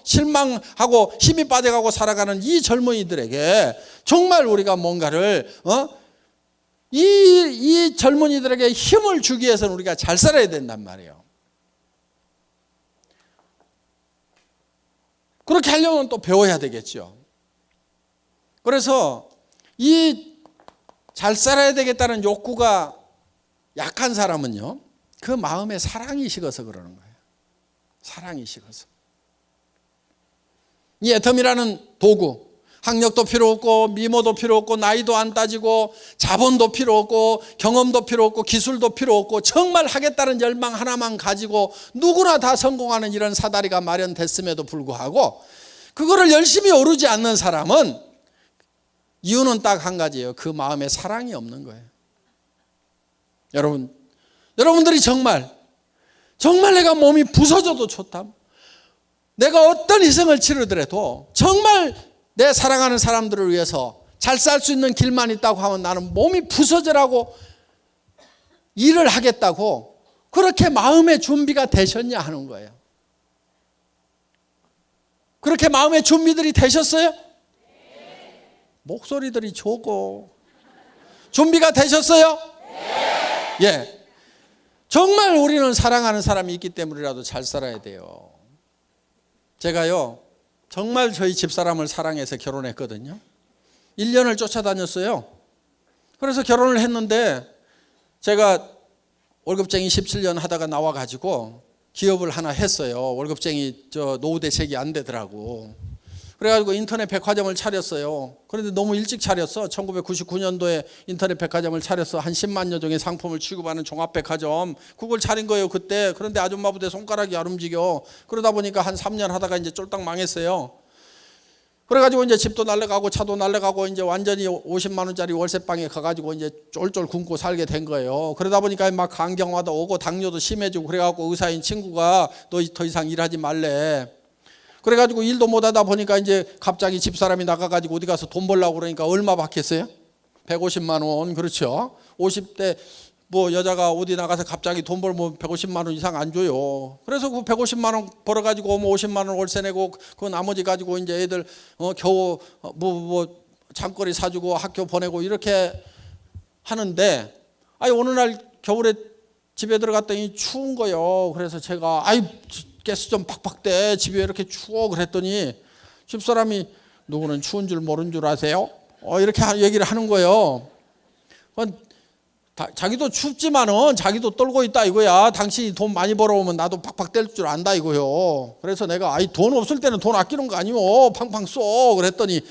실망하고 힘이 빠져가고 살아가는 이 젊은이들에게 정말 우리가 뭔가를 이 젊은이들에게 힘을 주기 위해서는 우리가 잘 살아야 된단 말이에요. 그렇게 하려면 또 배워야 되겠죠. 그래서 이 잘 살아야 되겠다는 욕구가 약한 사람은요, 그 마음에 사랑이 식어서 그러는 거예요. 사랑이 식어서. 이 애텀이라는 도구, 학력도 필요 없고 미모도 필요 없고 나이도 안 따지고 자본도 필요 없고 경험도 필요 없고 기술도 필요 없고 정말 하겠다는 열망 하나만 가지고 누구나 다 성공하는 이런 사다리가 마련됐음에도 불구하고 그거를 열심히 오르지 않는 사람은 이유는 딱 한 가지예요. 그 마음에 사랑이 없는 거예요. 여러분들이 정말 내가 몸이 부서져도 좋다, 내가 어떤 희생을 치르더라도 정말 내 사랑하는 사람들을 위해서 잘 살 수 있는 길만 있다고 하면 나는 몸이 부서져라고 일을 하겠다고, 그렇게 마음의 준비가 되셨냐 하는 거예요. 그렇게 마음의 준비들이 되셨어요? 목소리들이 좋고. 준비가 되셨어요? 예. 정말 우리는 사랑하는 사람이 있기 때문이라도 잘 살아야 돼요. 제가요, 정말 저희 집사람을 사랑해서 결혼했거든요. 1년을 쫓아다녔어요. 그래서 결혼을 했는데 제가 월급쟁이 17년 하다가 나와가지고 기업을 하나 했어요. 월급쟁이 노후 대책이 안 되더라고. 그래가지고 인터넷 백화점을 차렸어요. 그런데 너무 일찍 차렸어. 1999년도에 인터넷 백화점을 차렸어. 한 10만여 종의 상품을 취급하는 종합백화점. 그걸 차린 거예요 그때. 그런데 아줌마 부대 손가락이 안 움직여. 그러다 보니까 한 3년 하다가 이제 쫄딱 망했어요. 그래가지고 이제 집도 날라가고 차도 날라가고 이제 완전히 50만 원짜리 월세방에 가가지고 이제 쫄쫄 굶고 살게 된 거예요. 그러다 보니까 막 간경화도 오고 당뇨도 심해지고, 그래갖고 의사인 친구가 너 더 이상 일하지 말래. 그래가지고 일도 못하다 보니까 이제 갑자기 집사람이 나가가지고 어디 가서 돈 벌려고 그러니까 얼마 받겠어요? 150만 원. 그렇죠. 50대 뭐 여자가 어디 나가서 갑자기 돈 벌면 150만 원 이상 안 줘요. 그래서 그 150만 원 벌어가지고 뭐 50만 원 월세 내고 그 나머지 가지고 이제 애들 겨우 뭐 잠거리 사주고 학교 보내고 이렇게 하는데, 어느 날 겨울에 집에 들어갔더니 추운 거요. 그래서 제가 가스 좀 팍팍 대, 집에 이렇게 추워. 그랬더니 집사람이 누구는 추운 줄 모르는 줄 아세요? 이렇게 얘기를 하는 거예요. 자기도 춥지만은 자기도 떨고 있다 이거야. 당신이 돈 많이 벌어오면 나도 팍팍 뗄 줄 안다 이거요. 그래서 내가 돈 없을 때는 돈 아끼는 거 아니오. 팡팡 쏘. 그랬더니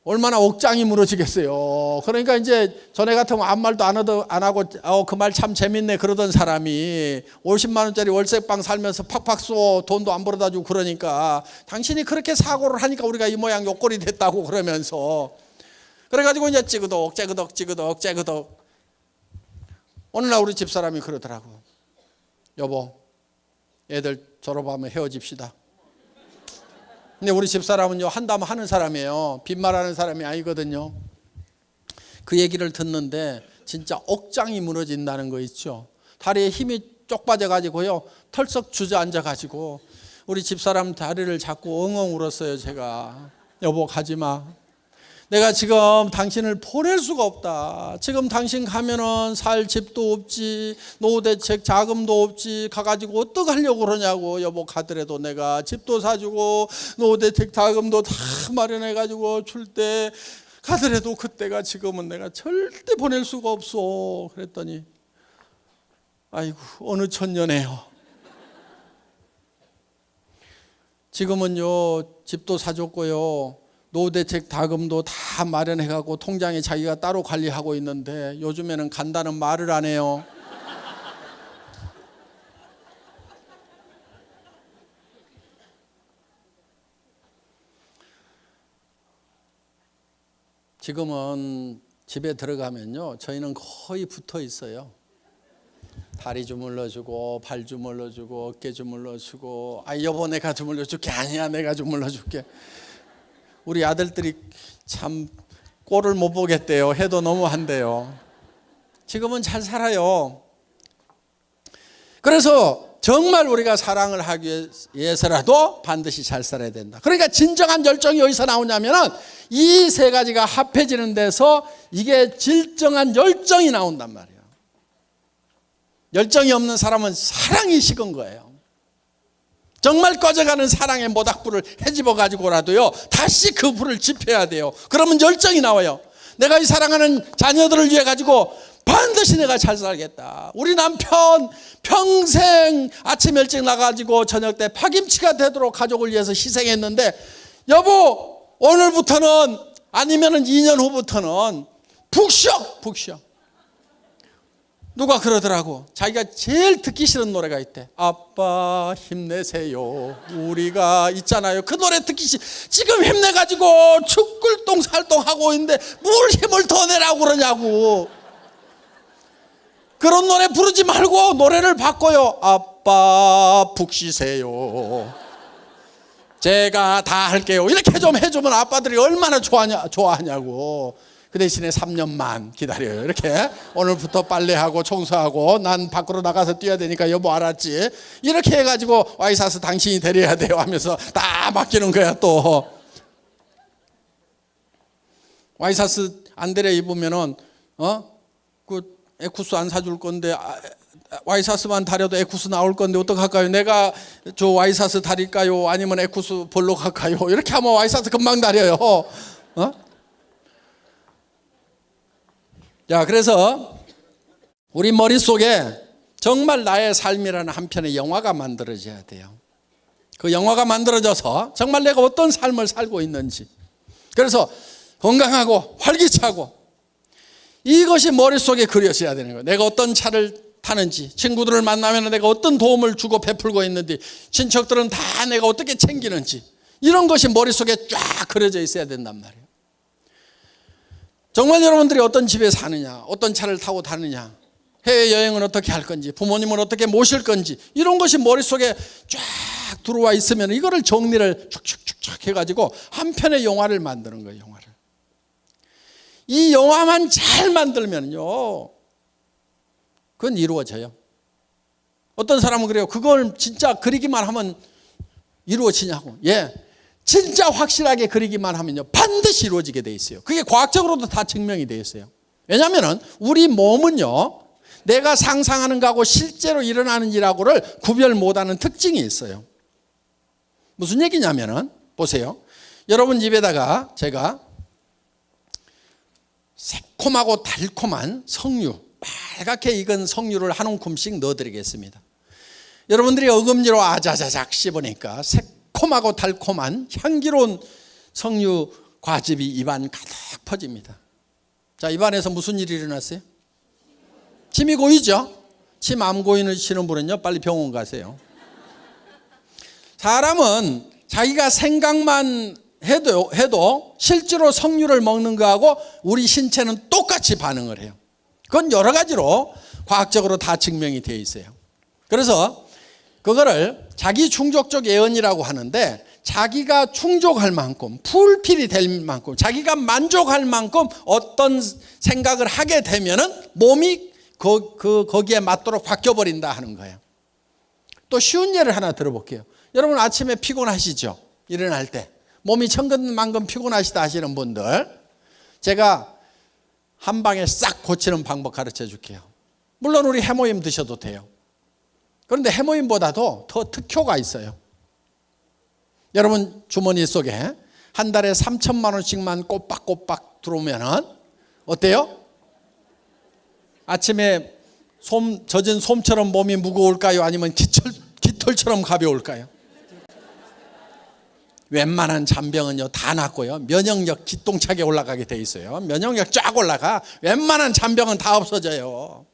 얼마나 억장이 무너지겠어요. 그러니까 이제 전에 같으면 아무 말도 안 하고 그 말 참 재밌네 그러던 사람이 50만 원짜리 월세방 살면서 팍팍 쏘 돈도 안 벌어다 주고 그러니까 당신이 그렇게 사고를 하니까 우리가 이 모양 요꼴이 됐다고 그러면서 그래가지고 이제 찌그덕 어느 날 우리 집사람이 그러더라고. 여보, 애들 졸업하면 헤어집시다. 근데 우리 집사람은요 한다면 하는 사람이에요. 빈말하는 사람이 아니거든요. 그 얘기를 듣는데 진짜 억장이 무너진다는 거 있죠. 다리에 힘이 쪽 빠져가지고요 털썩 주저앉아가지고 우리 집사람 다리를 잡고 엉엉 울었어요. 제가 여보 가지마. 내가 지금 당신을 보낼 수가 없다. 지금 당신 가면은 살 집도 없지, 노후대책 자금도 없지, 가가지고 어떡하려고 그러냐고. 여보 가더라도 내가 집도 사주고 노후대책 자금도 다 마련해가지고 줄 때 가더라도 그때가 지금은 내가 절대 보낼 수가 없어. 그랬더니 아이고 어느 천년에요. 지금은요 집도 사줬고요 노후대책 자금도 다 마련해가고 통장에 자기가 따로 관리하고 있는데 요즘에는 간다는 말을 안 해요. 지금은 집에 들어가면요 저희는 거의 붙어 있어요. 다리 주물러주고 발 주물러주고 어깨 주물러주고 여보 내가 주물러줄게. 아니야 내가 주물러줄게. 우리 아들들이 참 꼴을 못 보겠대요. 해도 너무한대요. 지금은 잘 살아요. 그래서 정말 우리가 사랑을 하기 위해서라도 반드시 잘 살아야 된다. 그러니까 진정한 열정이 어디서 나오냐면은 이 세 가지가 합해지는 데서 이게 진정한 열정이 나온단 말이에요. 열정이 없는 사람은 사랑이 식은 거예요. 정말 꺼져가는 사랑의 모닥불을 헤집어 가지고라도요 다시 그 불을 지펴야 돼요. 그러면 열정이 나와요. 내가 이 사랑하는 자녀들을 위해 가지고 반드시 내가 잘 살겠다. 우리 남편 평생 아침 일찍 나가지고 저녁 때 파김치가 되도록 가족을 위해서 희생했는데 여보 오늘부터는 아니면은 2년 후부터는 푹 쉬어. 누가 그러더라고. 자기가 제일 듣기 싫은 노래가 있대. 아빠 힘내세요. 우리가 있잖아요. 그 노래 듣기 싫. 지금 힘내가지고 축굴동 살동하고 있는데 뭘 힘을 더 내라고 그러냐고. 그런 노래 부르지 말고 노래를 바꿔요. 아빠 푹 쉬세요. 제가 다 할게요. 이렇게 좀 해주면 아빠들이 얼마나 좋아하냐고. 그 대신에 3년만 기다려요. 이렇게 오늘부터 빨래하고 청소하고 난 밖으로 나가서 뛰어야 되니까 여보 알았지? 이렇게 해가지고 와이사스 당신이 데려야 돼요 하면서 다 맡기는 거야. 또 와이사스 안 데려 입으면은 그 에쿠스 안 사줄 건데 와이사스만 다려도 에쿠스 나올 건데 어떡할까요? 내가 저 와이사스 다릴까요? 아니면 에쿠스 볼로 갈까요? 이렇게 하면 와이사스 금방 다려요. 자, 그래서 우리 머릿속에 정말 나의 삶이라는 한 편의 영화가 만들어져야 돼요. 그 영화가 만들어져서 정말 내가 어떤 삶을 살고 있는지. 그래서 건강하고 활기차고 이것이 머릿속에 그려져야 되는 거예요. 내가 어떤 차를 타는지, 친구들을 만나면 내가 어떤 도움을 주고 베풀고 있는지, 친척들은 다 내가 어떻게 챙기는지, 이런 것이 머릿속에 쫙 그려져 있어야 된단 말이에요. 정말 여러분들이 어떤 집에 사느냐, 어떤 차를 타고 다느냐, 해외여행은 어떻게 할 건지, 부모님은 어떻게 모실 건지, 이런 것이 머릿속에 쫙 들어와 있으면 이거를 정리를 쭉쭉쭉 해가지고 한 편의 영화를 만드는 거예요. 영화를. 이 영화만 잘 만들면요 그건 이루어져요. 어떤 사람은 그래요. 그걸 진짜 그리기만 하면 이루어지냐고. 예, 진짜 확실하게 그리기만 하면요 반드시 이루어지게 돼 있어요. 그게 과학적으로도 다 증명이 돼 있어요. 왜냐하면 우리 몸은요 내가 상상하는 거하고 실제로 일어나는 일하고를 구별 못하는 특징이 있어요. 무슨 얘기냐면은 보세요. 여러분 집에다가 제가 새콤하고 달콤한 석류, 빨갛게 익은 석류를 한 움큼씩 넣어드리겠습니다. 여러분들이 어금니로 아자자작 씹으니까 새콤하고 달콤한 향기로운 석류 과즙이 입안 가득 퍼집니다. 자, 입안에서 무슨 일이 일어났어요? 침이 고이죠? 침 안 고이시는 분은요, 빨리 병원 가세요. 사람은 자기가 생각만 해도 실제로 석류를 먹는 거하고 우리 신체는 똑같이 반응을 해요. 그건 여러 가지로 과학적으로 다 증명이 되어 있어요. 그래서 그거를 자기 충족적 예언이라고 하는데, 자기가 충족할 만큼, 풀필이 될 만큼, 자기가 만족할 만큼 어떤 생각을 하게 되면은 몸이 거기에 맞도록 바뀌어버린다 하는 거예요. 또 쉬운 예를 하나 들어볼게요. 여러분 아침에 피곤하시죠? 일어날 때 몸이 천근만근 피곤하시다 하시는 분들, 제가 한 방에 싹 고치는 방법 가르쳐 줄게요. 물론 우리 해모임 드셔도 돼요. 그런데 해모임보다도 더 특효가 있어요. 여러분 주머니 속에 한 달에 3천만 원씩만 꼬박꼬박 들어오면은 어때요? 아침에 젖은 솜처럼 몸이 무거울까요? 아니면 깃털처럼 가벼울까요? 웬만한 잔병은요 다 낫고요, 면역력 기똥차게 올라가게 돼 있어요. 면역력 쫙 올라가. 웬만한 잔병은 다 없어져요.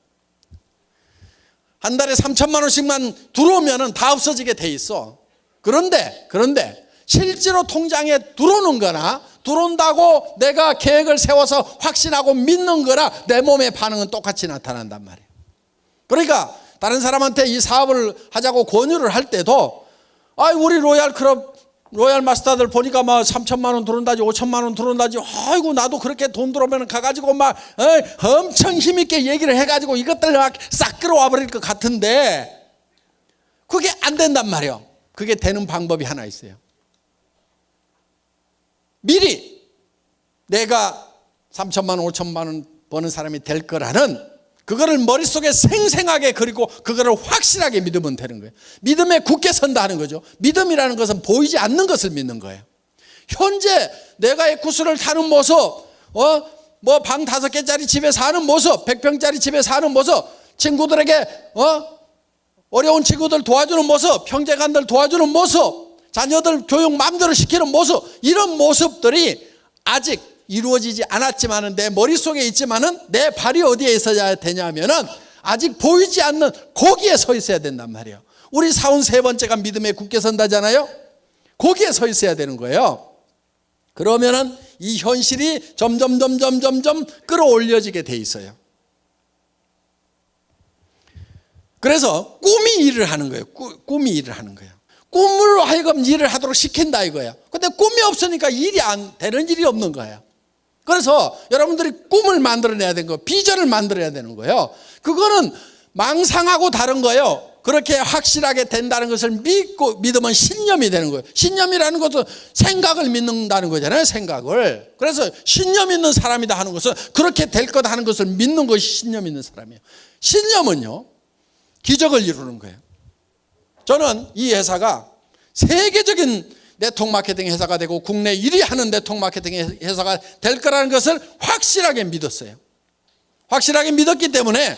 한 달에 3천만 원씩만 들어오면은 다 없어지게 돼 있어. 그런데 실제로 통장에 들어오는 거나 들어온다고 내가 계획을 세워서 확신하고 믿는 거나 내 몸의 반응은 똑같이 나타난단 말이에요. 그러니까 다른 사람한테 이 사업을 하자고 권유를 할 때도, 우리 로얄 마스터들 보니까 막 3천만 원 들어온다지 5천만 원 들어온다지, 아이고 나도 그렇게 돈 들어오면 가가지고 막 엄청 힘있게 얘기를 해가지고 이것들 막 싹 끌어와 버릴 것 같은데, 그게 안 된단 말이에요. 그게 되는 방법이 하나 있어요. 미리 내가 3천만 원 5천만 원 버는 사람이 될 거라는 그거를 머릿속에 생생하게 그리고 그거를 확실하게 믿으면 되는 거예요. 믿음에 굳게 선다 하는 거죠. 믿음이라는 것은 보이지 않는 것을 믿는 거예요. 현재 내가 에쿠스를 타는 모습, 뭐 방 5개짜리 집에 사는 모습, 100평짜리 집에 사는 모습, 친구들에게 어려운 친구들 도와주는 모습, 형제간들 도와주는 모습, 자녀들 교육 마음대로 시키는 모습, 이런 모습들이 아직 이루어지지 않았지만은 내 머릿속에 있지만은 내 발이 어디에 있어야 되냐면은 아직 보이지 않는 거기에 서 있어야 된단 말이에요. 우리 사운 3번째가 믿음에 굳게 선다잖아요. 거기에 서 있어야 되는 거예요. 그러면은 이 현실이 점점 끌어올려지게 돼 있어요. 그래서 꿈이 일을 하는 거예요. 꿈이 일을 하는 거예요. 꿈으로 하여금 일을 하도록 시킨다 이거예요. 근데 꿈이 없으니까 일이 안 되는 일이 없는 거예요. 그래서 여러분들이 꿈을 만들어내야 되는 거예요. 비전을 만들어야 되는 거예요. 그거는 망상하고 다른 거예요. 그렇게 확실하게 된다는 것을 믿으면 신념이 되는 거예요. 신념이라는 것은 생각을 믿는다는 거잖아요. 생각을. 그래서 신념 있는 사람이다 하는 것은 그렇게 될 거다 하는 것을 믿는 것이 신념 있는 사람이에요. 신념은요 기적을 이루는 거예요. 저는 이 회사가 세계적인 네트워크 마케팅 회사가 되고 국내 1위 하는 네트워크 마케팅 회사가 될 거라는 것을 확실하게 믿었어요. 확실하게 믿었기 때문에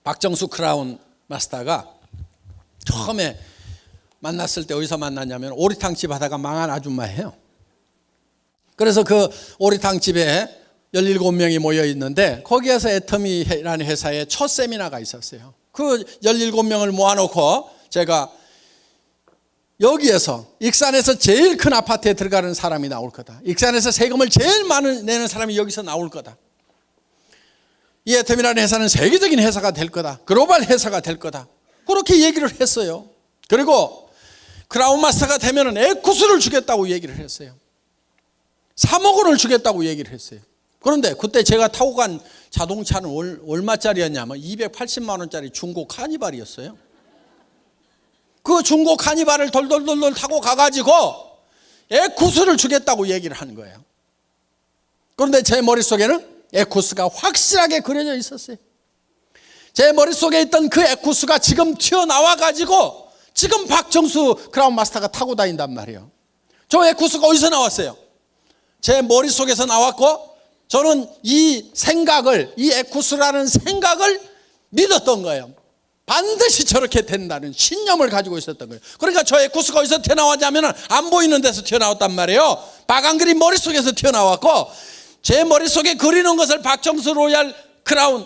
박정수 크라운 마스터가 처음에 만났을 때 어디서 만났냐면 오리탕집 하다가 망한 아줌마예요. 그래서 그 오리탕집에 17명이 모여 있는데 거기에서 애터미라는 회사에 첫 세미나가 있었어요. 그 17명을 모아놓고 제가 여기에서 익산에서 제일 큰 아파트에 들어가는 사람이 나올 거다. 익산에서 세금을 제일 많이 내는 사람이 여기서 나올 거다. 이 애터미라는 회사는 세계적인 회사가 될 거다. 글로벌 회사가 될 거다. 그렇게 얘기를 했어요. 그리고 크라운 마스터가 되면 에쿠스를 주겠다고 얘기를 했어요. 3억 원을 주겠다고 얘기를 했어요. 그런데 그때 제가 타고 간 자동차는 얼마짜리였냐면 280만 원짜리 중고 카니발이었어요. 그 중고 카니발을 돌돌돌돌 타고 가가지고 에쿠스를 주겠다고 얘기를 하는 거예요. 그런데 제 머릿속에는 에쿠스가 확실하게 그려져 있었어요. 제 머릿속에 있던 그 에쿠스가 지금 튀어나와가지고 지금 박정수 크라운 마스터가 타고 다닌단 말이에요. 저 에쿠스가 어디서 나왔어요? 제 머릿속에서 나왔고 저는 이 생각을, 이 에쿠스라는 생각을 믿었던 거예요. 반드시 저렇게 된다는 신념을 가지고 있었던 거예요. 그러니까 저 에쿠스가 어디서 튀어나왔냐면 안 보이는 데서 튀어나왔단 말이에요. 빨간 그림 머릿속에서 튀어나왔고 제 머릿속에 그리는 것을 박정수 로얄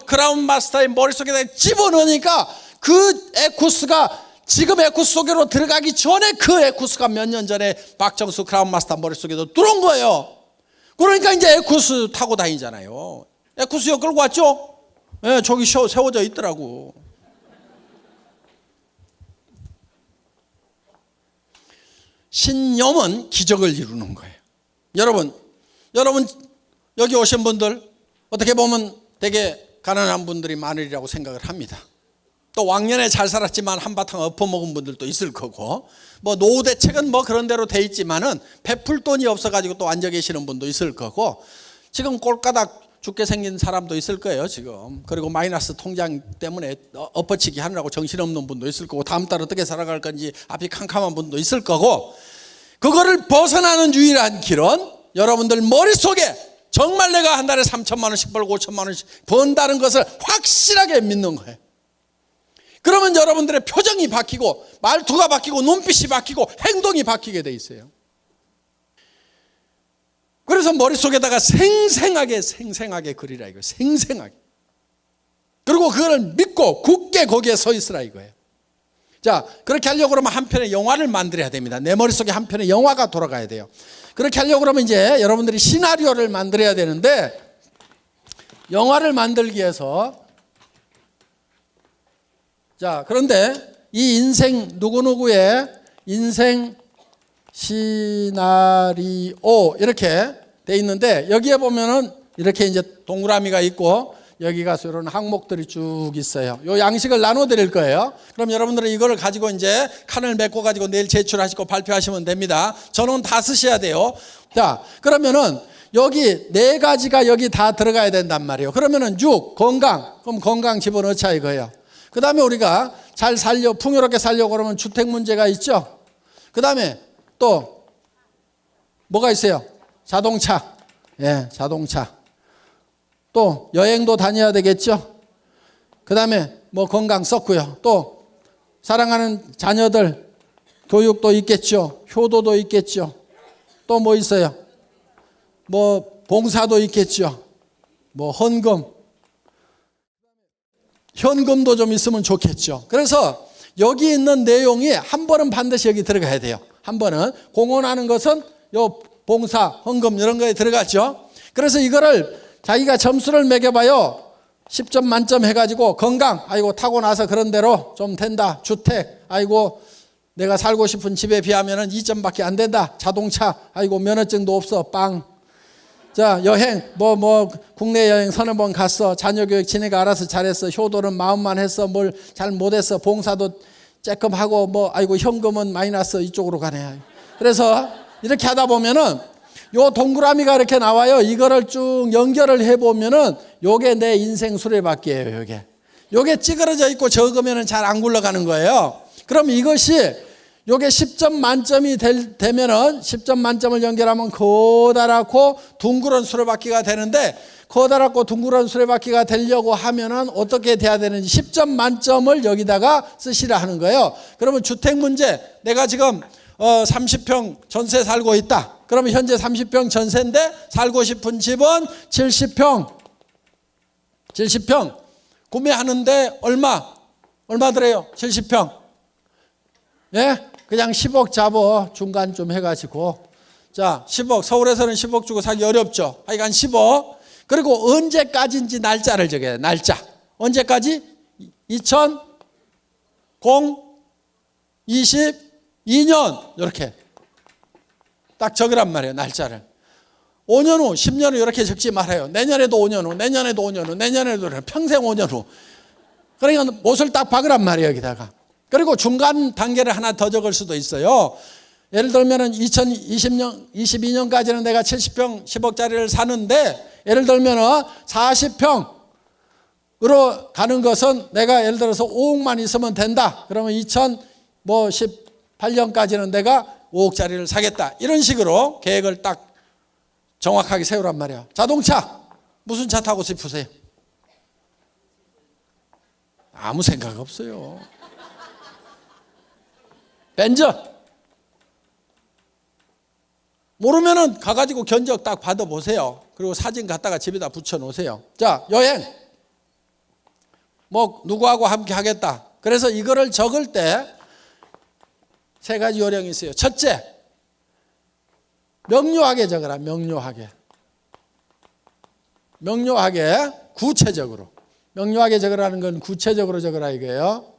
크라운 마스터의 머릿속에다 집어넣으니까 그 에쿠스가 지금 에쿠스 속으로 들어가기 전에 그 에쿠스가 몇 년 전에 박정수 크라운 마스터 머릿속에도 들어온 거예요. 그러니까 이제 에쿠스 타고 다니잖아요. 에쿠스요 끌고 왔죠? 네, 저기 세워져 있더라고. 신념은 기적을 이루는 거예요. 여러분 여기 오신 분들 어떻게 보면 되게 가난한 분들이 많으리라고 생각을 합니다. 또 왕년에 잘 살았지만 한바탕 엎어먹은 분들도 있을 거고 뭐 노후 대책은 뭐 그런 대로 돼 있지만은 베풀 돈이 없어가지고 또 앉아 계시는 분도 있을 거고 지금 꼴가닥 죽게 생긴 사람도 있을 거예요 지금. 그리고 마이너스 통장 때문에 엎어치기 하느라고 정신없는 분도 있을 거고 다음 달 어떻게 살아갈 건지 앞이 캄캄한 분도 있을 거고 그거를 벗어나는 유일한 길은 여러분들 머릿속에 정말 내가 한 달에 3천만 원씩 벌고 5천만 원씩 번다는 것을 확실하게 믿는 거예요. 그러면 여러분들의 표정이 바뀌고 말투가 바뀌고 눈빛이 바뀌고 행동이 바뀌게 돼 있어요. 그래서 머릿속에다가 생생하게 그리라 이거예요. 생생하게. 그리고 그걸 믿고 굳게 거기에 서 있으라 이거예요. 자, 그렇게 하려고 그러면 한 편의 영화를 만들어야 됩니다. 내 머릿속에 한 편의 영화가 돌아가야 돼요. 그렇게 하려고 그러면 이제 여러분들이 시나리오를 만들어야 되는데 영화를 만들기 위해서 자, 그런데 이 인생 누구누구의 인생 시나리오 이렇게 돼 있는데 여기에 보면은 이렇게 이제 동그라미가 있고 여기가 이런 항목들이 쭉 있어요. 요 양식을 나눠 드릴 거예요. 그럼 여러분들은 이거를 가지고 이제 칸을 메꿔 가지고 내일 제출하시고 발표하시면 됩니다. 전원 다 쓰셔야 돼요. 자, 그러면은 여기 네 가지가 여기 다 들어가야 된단 말이에요. 그러면은 6 건강. 그럼 건강 집어넣자 이거예요. 그다음에 우리가 잘 풍요롭게 살려고 그러면 주택 문제가 있죠. 그다음에 또 뭐가 있어요? 자동차. 예, 자동차. 또 여행도 다녀야 되겠죠. 그다음에 뭐 건강 썼고요. 또 사랑하는 자녀들 교육도 있겠죠. 효도도 있겠죠. 또 뭐 있어요? 뭐 봉사도 있겠죠. 뭐 현금도 좀 있으면 좋겠죠. 그래서 여기 있는 내용이 한 번은 반드시 여기 들어가야 돼요. 한 번은 공헌하는 것은 요 봉사, 헌금 이런 거에 들어갔죠. 그래서 이거를 자기가 점수를 매겨봐요. 10점 만점 해가지고 건강, 아이고 타고나서 그런 대로 좀 된다. 주택, 아이고 내가 살고 싶은 집에 비하면 2점밖에 안 된다. 자동차, 아이고 면허증도 없어. 빵. 자, 여행, 국내 여행 서너 번 갔어. 자녀 교육 지네가 알아서 잘했어. 효도는 마음만 했어. 뭘 잘 못했어. 봉사도 쬐끔 하고 아이고 현금은 마이너스 이쪽으로 가네. 그래서 이렇게 하다 보면은 요 동그라미가 이렇게 나와요. 이거를 쭉 연결을 해보면은 요게 내 인생 수레바퀴예요. 요게 찌그러져 있고 적으면은 잘 안 굴러가는 거예요. 그럼 이것이 요게 10점 만점이 되면은 10점 만점을 연결하면 커다랗고 둥그런 수레바퀴가 되는데 커다랗고 둥그런 수레바퀴가 되려고 하면은 어떻게 돼야 되는지 10점 만점을 여기다가 쓰시라 하는 거예요. 그러면 주택 문제, 내가 지금 30평 전세 살고 있다. 그러면 현재 30평 전세인데 살고 싶은 집은 70평 구매하는데 얼마 들어요? 70평. 예? 그냥 10억 잡어. 중간 좀 해가지고. 자, 10억. 서울에서는 10억 주고 사기 어렵죠. 하여간 10억. 그리고 언제까지인지 날짜를 적어야 돼. 날짜. 언제까지? 2022년. 이렇게. 딱 적으란 말이에요. 날짜를. 5년 후, 10년 후 이렇게 적지 말아요. 내년에도 5년 후, 내년에도 5년 후, 내년에도 평생 5년 후. 그러니까 못을 딱 박으란 말이에요. 여기다가. 그리고 중간 단계를 하나 더 적을 수도 있어요. 예를 들면 2022년까지는 내가 70평 10억짜리를 사는데 예를 들면 40평으로 가는 것은 내가 예를 들어서 5억만 있으면 된다. 그러면 2018년까지는 내가 5억짜리를 사겠다. 이런 식으로 계획을 딱 정확하게 세우란 말이에요. 자동차 무슨 차 타고 싶으세요? 아무 생각 없어요. 벤츠. 모르면은 가가지고 견적 딱 받아보세요. 그리고 사진 갖다가 집에다 붙여놓으세요. 자, 여행. 뭐 누구하고 함께 하겠다. 그래서 이거를 적을 때 세 가지 요령이 있어요. 첫째, 명료하게 적어라. 명료하게, 구체적으로. 명료하게 적으라는 건 구체적으로 적으라 이거예요.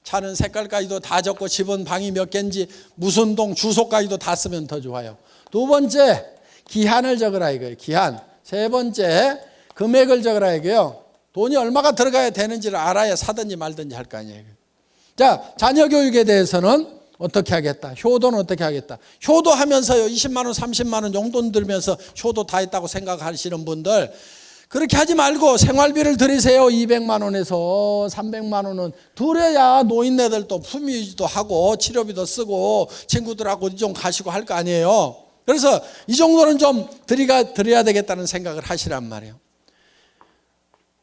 차는 색깔까지도 다 적고 집은 방이 몇 개인지 무슨 동 주소까지도 다 쓰면 더 좋아요. 두 번째, 기한을 적으라 이거예요. 기한. 세 번째, 금액을 적으라 이거예요. 돈이 얼마가 들어가야 되는지를 알아야 사든지 말든지 할 거 아니에요. 자, 자녀 교육에 대해서는 어떻게 하겠다. 효도는 어떻게 하겠다. 효도하면서요 20만 원 30만 원 용돈 들면서 효도 다 했다고 생각하시는 분들, 그렇게 하지 말고 생활비를 들이세요. 200만 원에서 300만 원은 들여야 노인네들도 품위도 하고 치료비도 쓰고 친구들하고 좀 가시고 할 거 아니에요. 그래서 이 정도는 좀 드려야 되겠다는 생각을 하시란 말이에요.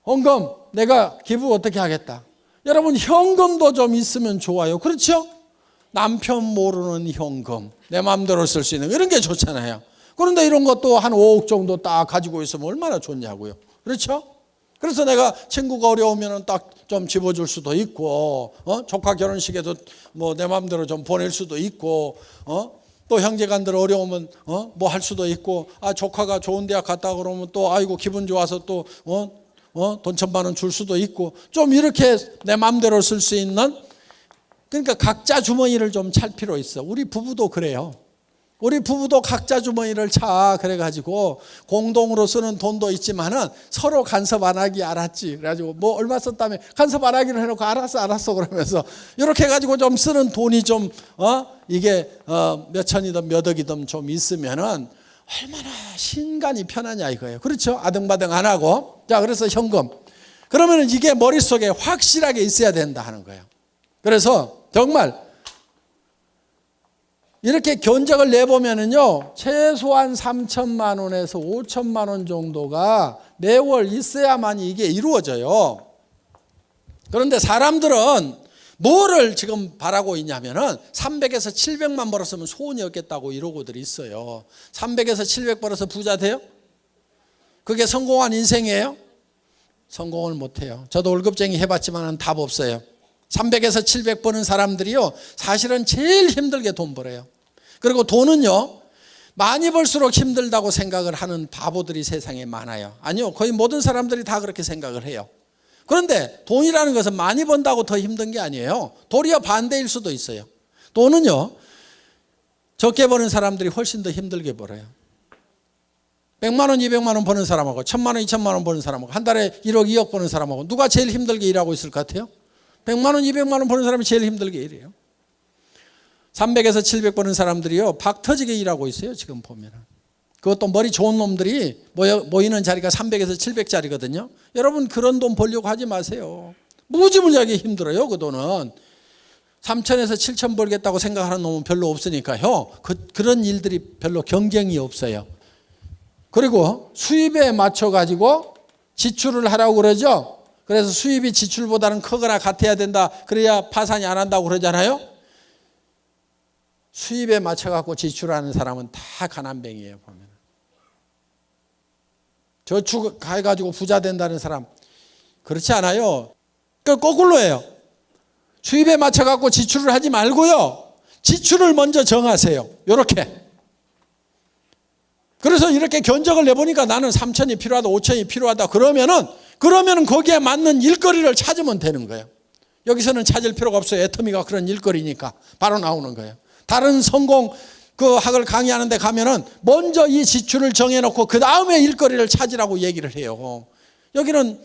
헌금 내가 기부 어떻게 하겠다. 여러분 현금도 좀 있으면 좋아요. 그렇죠? 남편 모르는 현금, 내 마음대로 쓸 수 있는 이런 게 좋잖아요. 그런데 이런 것도 한 5억 정도 딱 가지고 있으면 얼마나 좋냐고요. 그렇죠? 그래서 내가 친구가 어려우면 딱 좀 집어줄 수도 있고, 조카 결혼식에도 뭐 내 마음대로 좀 보낼 수도 있고, 또 형제간들 어려우면 뭐 할 수도 있고, 아 조카가 좋은 대학 갔다 그러면 또 아이고 기분 좋아서 또 돈 1,000만 원 줄 수도 있고, 좀 이렇게 내 마음대로 쓸 수 있는, 그러니까 각자 주머니를 좀 찰 필요 있어. 우리 부부도 그래요. 우리 부부도 각자 주머니를 차. 그래가지고 공동으로 쓰는 돈도 있지만은 서로 간섭 안 하기 알았지. 그래가지고 뭐 얼마 썼다며 간섭 안 하기로 해놓고 알았어 그러면서 이렇게 해가지고 좀 쓰는 돈이 좀 이게 몇 천이든 몇 억이든 좀 있으면은 얼마나 신간이 편하냐 이거예요. 그렇죠? 아등바등 안 하고. 자, 그래서 현금. 그러면은 이게 머릿속에 확실하게 있어야 된다 하는 거예요. 그래서 정말 이렇게 견적을 내보면은요, 최소한 3천만 원에서 5천만 원 정도가 매월 있어야만 이게 이루어져요. 그런데 사람들은 뭐를 지금 바라고 있냐면은 300에서 700만 벌었으면 소원이 없겠다고 이러고들 있어요. 300에서 700 벌어서 부자 돼요? 그게 성공한 인생이에요? 성공을 못해요. 저도 월급쟁이 해봤지만 답 없어요. 300에서 700 버는 사람들이요, 사실은 제일 힘들게 돈 벌어요. 그리고 돈은요, 많이 벌수록 힘들다고 생각을 하는 바보들이 세상에 많아요. 아니요, 거의 모든 사람들이 다 그렇게 생각을 해요. 그런데 돈이라는 것은 많이 번다고 더 힘든 게 아니에요. 도리어 반대일 수도 있어요. 돈은요, 적게 버는 사람들이 훨씬 더 힘들게 벌어요. 100만 원, 200만 원 버는 사람하고 1,000만 원, 2,000만 원 버는 사람하고 한 달에 1억, 2억 버는 사람하고 누가 제일 힘들게 일하고 있을 것 같아요? 100만 원, 200만 원 버는 사람이 제일 힘들게 일해요. 300에서 700 버는 사람들이요, 박 터지게 일하고 있어요. 지금 보면은. 그것도 머리 좋은 놈들이 모이는 자리가 300에서 700짜리거든요. 여러분 그런 돈 벌려고 하지 마세요. 무지무지하게 힘들어요. 그 돈은 3천에서 7천 벌겠다고 생각하는 놈은 별로 없으니까요. 그런 일들이 별로 경쟁이 없어요. 그리고 수입에 맞춰 가지고 지출을 하라고 그러죠. 그래서 수입이 지출보다는 크거나 같아야 된다. 그래야 파산이 안 한다고 그러잖아요. 수입에 맞춰 갖고 지출하는 사람은 다 가난뱅이에요. 보면 저축해가지고 부자 된다는 사람 그렇지 않아요. 그 거꾸로예요. 수입에 맞춰 갖고 지출을 하지 말고요, 지출을 먼저 정하세요. 이렇게. 그래서 이렇게 견적을 내보니까 나는 3천이 필요하다, 5천이 필요하다. 그러면은 거기에 맞는 일거리를 찾으면 되는 거예요. 여기서는 찾을 필요가 없어요. 애터미가 그런 일거리니까 바로 나오는 거예요. 다른 성공 그 학을 강의하는 데 가면은 먼저 이 지출을 정해놓고 그 다음에 일거리를 찾으라고 얘기를 해요. 여기는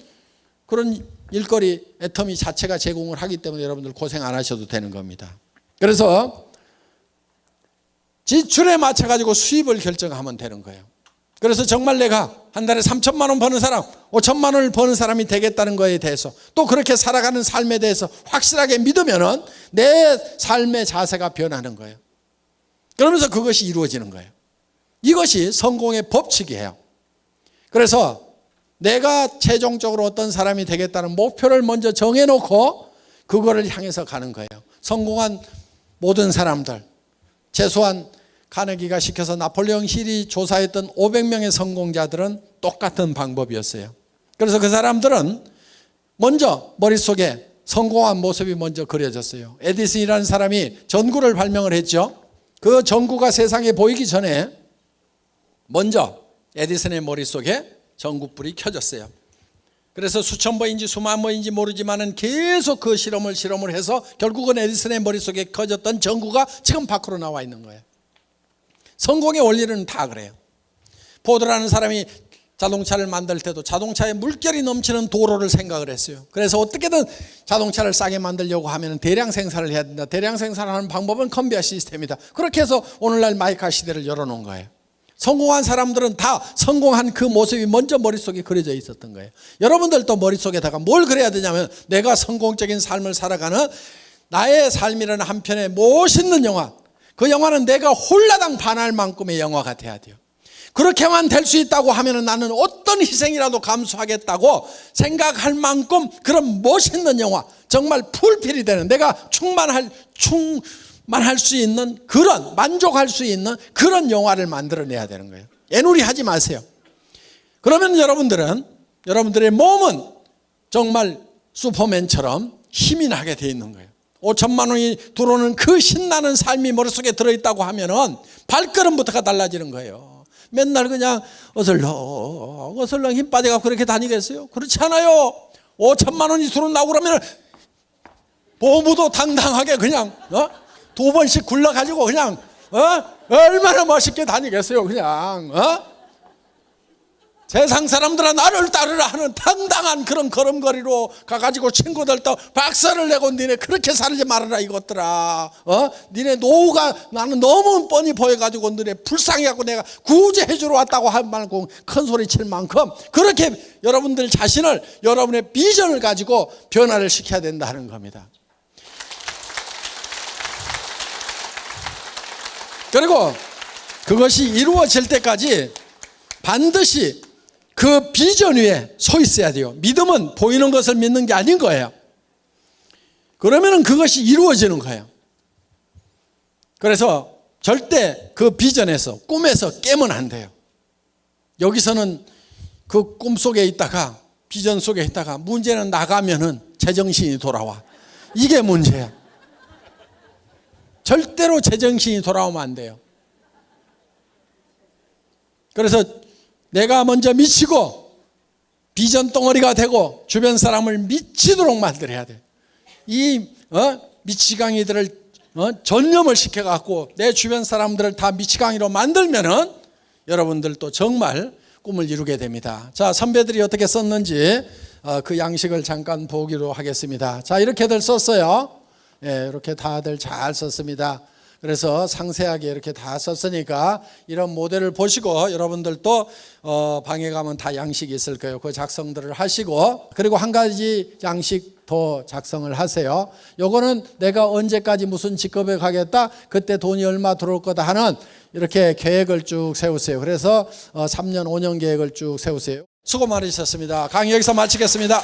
그런 일거리 애터미 자체가 제공을 하기 때문에 여러분들 고생 안 하셔도 되는 겁니다. 그래서 지출에 맞춰가지고 수입을 결정하면 되는 거예요. 그래서 정말 내가 한 달에 3천만 원 버는 사람, 5천만 원을 버는 사람이 되겠다는 거에 대해서, 또 그렇게 살아가는 삶에 대해서 확실하게 믿으면은 내 삶의 자세가 변하는 거예요. 그러면서 그것이 이루어지는 거예요. 이것이 성공의 법칙이에요. 그래서 내가 최종적으로 어떤 사람이 되겠다는 목표를 먼저 정해놓고 그거를 향해서 가는 거예요. 성공한 모든 사람들, 최소한 카네기가 시켜서 나폴레옹 힐이 조사했던 500명의 성공자들은 똑같은 방법이었어요. 그래서 그 사람들은 먼저 머릿속에 성공한 모습이 먼저 그려졌어요. 에디슨이라는 사람이 전구를 발명을 했죠. 그 전구가 세상에 보이기 전에 먼저 에디슨의 머릿속에 전구불이 켜졌어요. 그래서 수천 번인지 수만 번인지 모르지만은 계속 그 실험을 해서 결국은 에디슨의 머릿속에 켜졌던 전구가 지금 밖으로 나와 있는 거예요. 성공의 원리는 다 그래요. 포드라는 사람이 자동차를 만들 때도 자동차에 물결이 넘치는 도로를 생각을 했어요. 그래서 어떻게든 자동차를 싸게 만들려고 하면 대량 생산을 해야 된다. 대량 생산하는 방법은 컨베이어 시스템이다. 그렇게 해서 오늘날 마이카 시대를 열어놓은 거예요. 성공한 사람들은 다 성공한 그 모습이 먼저 머릿속에 그려져 있었던 거예요. 여러분들도 머릿속에다가 뭘 그려야 되냐면 내가 성공적인 삶을 살아가는 나의 삶이라는 한 편의 멋있는 영화, 그 영화는 내가 홀라당 반할 만큼의 영화가 돼야 돼요. 그렇게만 될 수 있다고 하면 나는 어떤 희생이라도 감수하겠다고 생각할 만큼 그런 멋있는 영화, 정말 풀필이 되는, 내가 충만할 수 있는 그런, 만족할 수 있는 그런 영화를 만들어내야 되는 거예요. 애누리 하지 마세요. 그러면 여러분들의 몸은 정말 슈퍼맨처럼 힘이 나게 돼 있는 거예요. 5천만 원이 들어오는 그 신나는 삶이 머릿속에 들어있다고 하면은 발걸음부터가 달라지는 거예요. 맨날 그냥 어슬렁 힘 빠져가고 그렇게 다니겠어요? 그렇지 않아요. 5천만 원이 들어온다고 그러면 보무도 당당하게 그냥 두 번씩 굴러가지고 그냥 얼마나 멋있게 다니겠어요. 그냥 세상 사람들은 나를 따르라 하는 당당한 그런 걸음걸이로 가가지고 친구들도 박수를 내고 니네 그렇게 살지 말아라 이것들아. 니네 노후가 나는 너무 뻔히 보여가지고 너네 불쌍해갖고 내가 구제해 주러 왔다고 할 말고 큰 소리 칠 만큼 그렇게 여러분들 자신을, 여러분의 비전을 가지고 변화를 시켜야 된다 하는 겁니다. 그리고 그것이 이루어질 때까지 반드시 그 비전 위에 서 있어야 돼요. 믿음은 보이는 것을 믿는 게 아닌 거예요. 그러면 그것이 이루어지는 거예요. 그래서 절대 그 비전에서, 꿈에서 깨면 안 돼요. 여기서는 그 꿈 속에 있다가, 비전 속에 있다가 문제는 나가면은 제정신이 돌아와. 이게 문제야. 절대로 제정신이 돌아오면 안 돼요. 그래서 내가 먼저 미치고 비전 덩어리가 되고 주변 사람을 미치도록 만들어야 돼. 이 미치광이들을 전념을 시켜갖고 내 주변 사람들을 다 미치광이로 만들면은 여러분들도 정말 꿈을 이루게 됩니다. 자, 선배들이 어떻게 썼는지 그 양식을 잠깐 보기로 하겠습니다. 자, 이렇게들 썼어요. 예, 이렇게 다들 잘 썼습니다. 그래서 상세하게 이렇게 다 썼으니까 이런 모델을 보시고 여러분들도 방에 가면 다 양식이 있을 거예요. 그 작성들을 하시고, 그리고 한 가지 양식 더 작성을 하세요. 요거는 내가 언제까지 무슨 직업에 가겠다, 그때 돈이 얼마 들어올 거다 하는 이렇게 계획을 쭉 세우세요. 그래서 3년 5년 계획을 쭉 세우세요. 수고 많으셨습니다. 강의 여기서 마치겠습니다.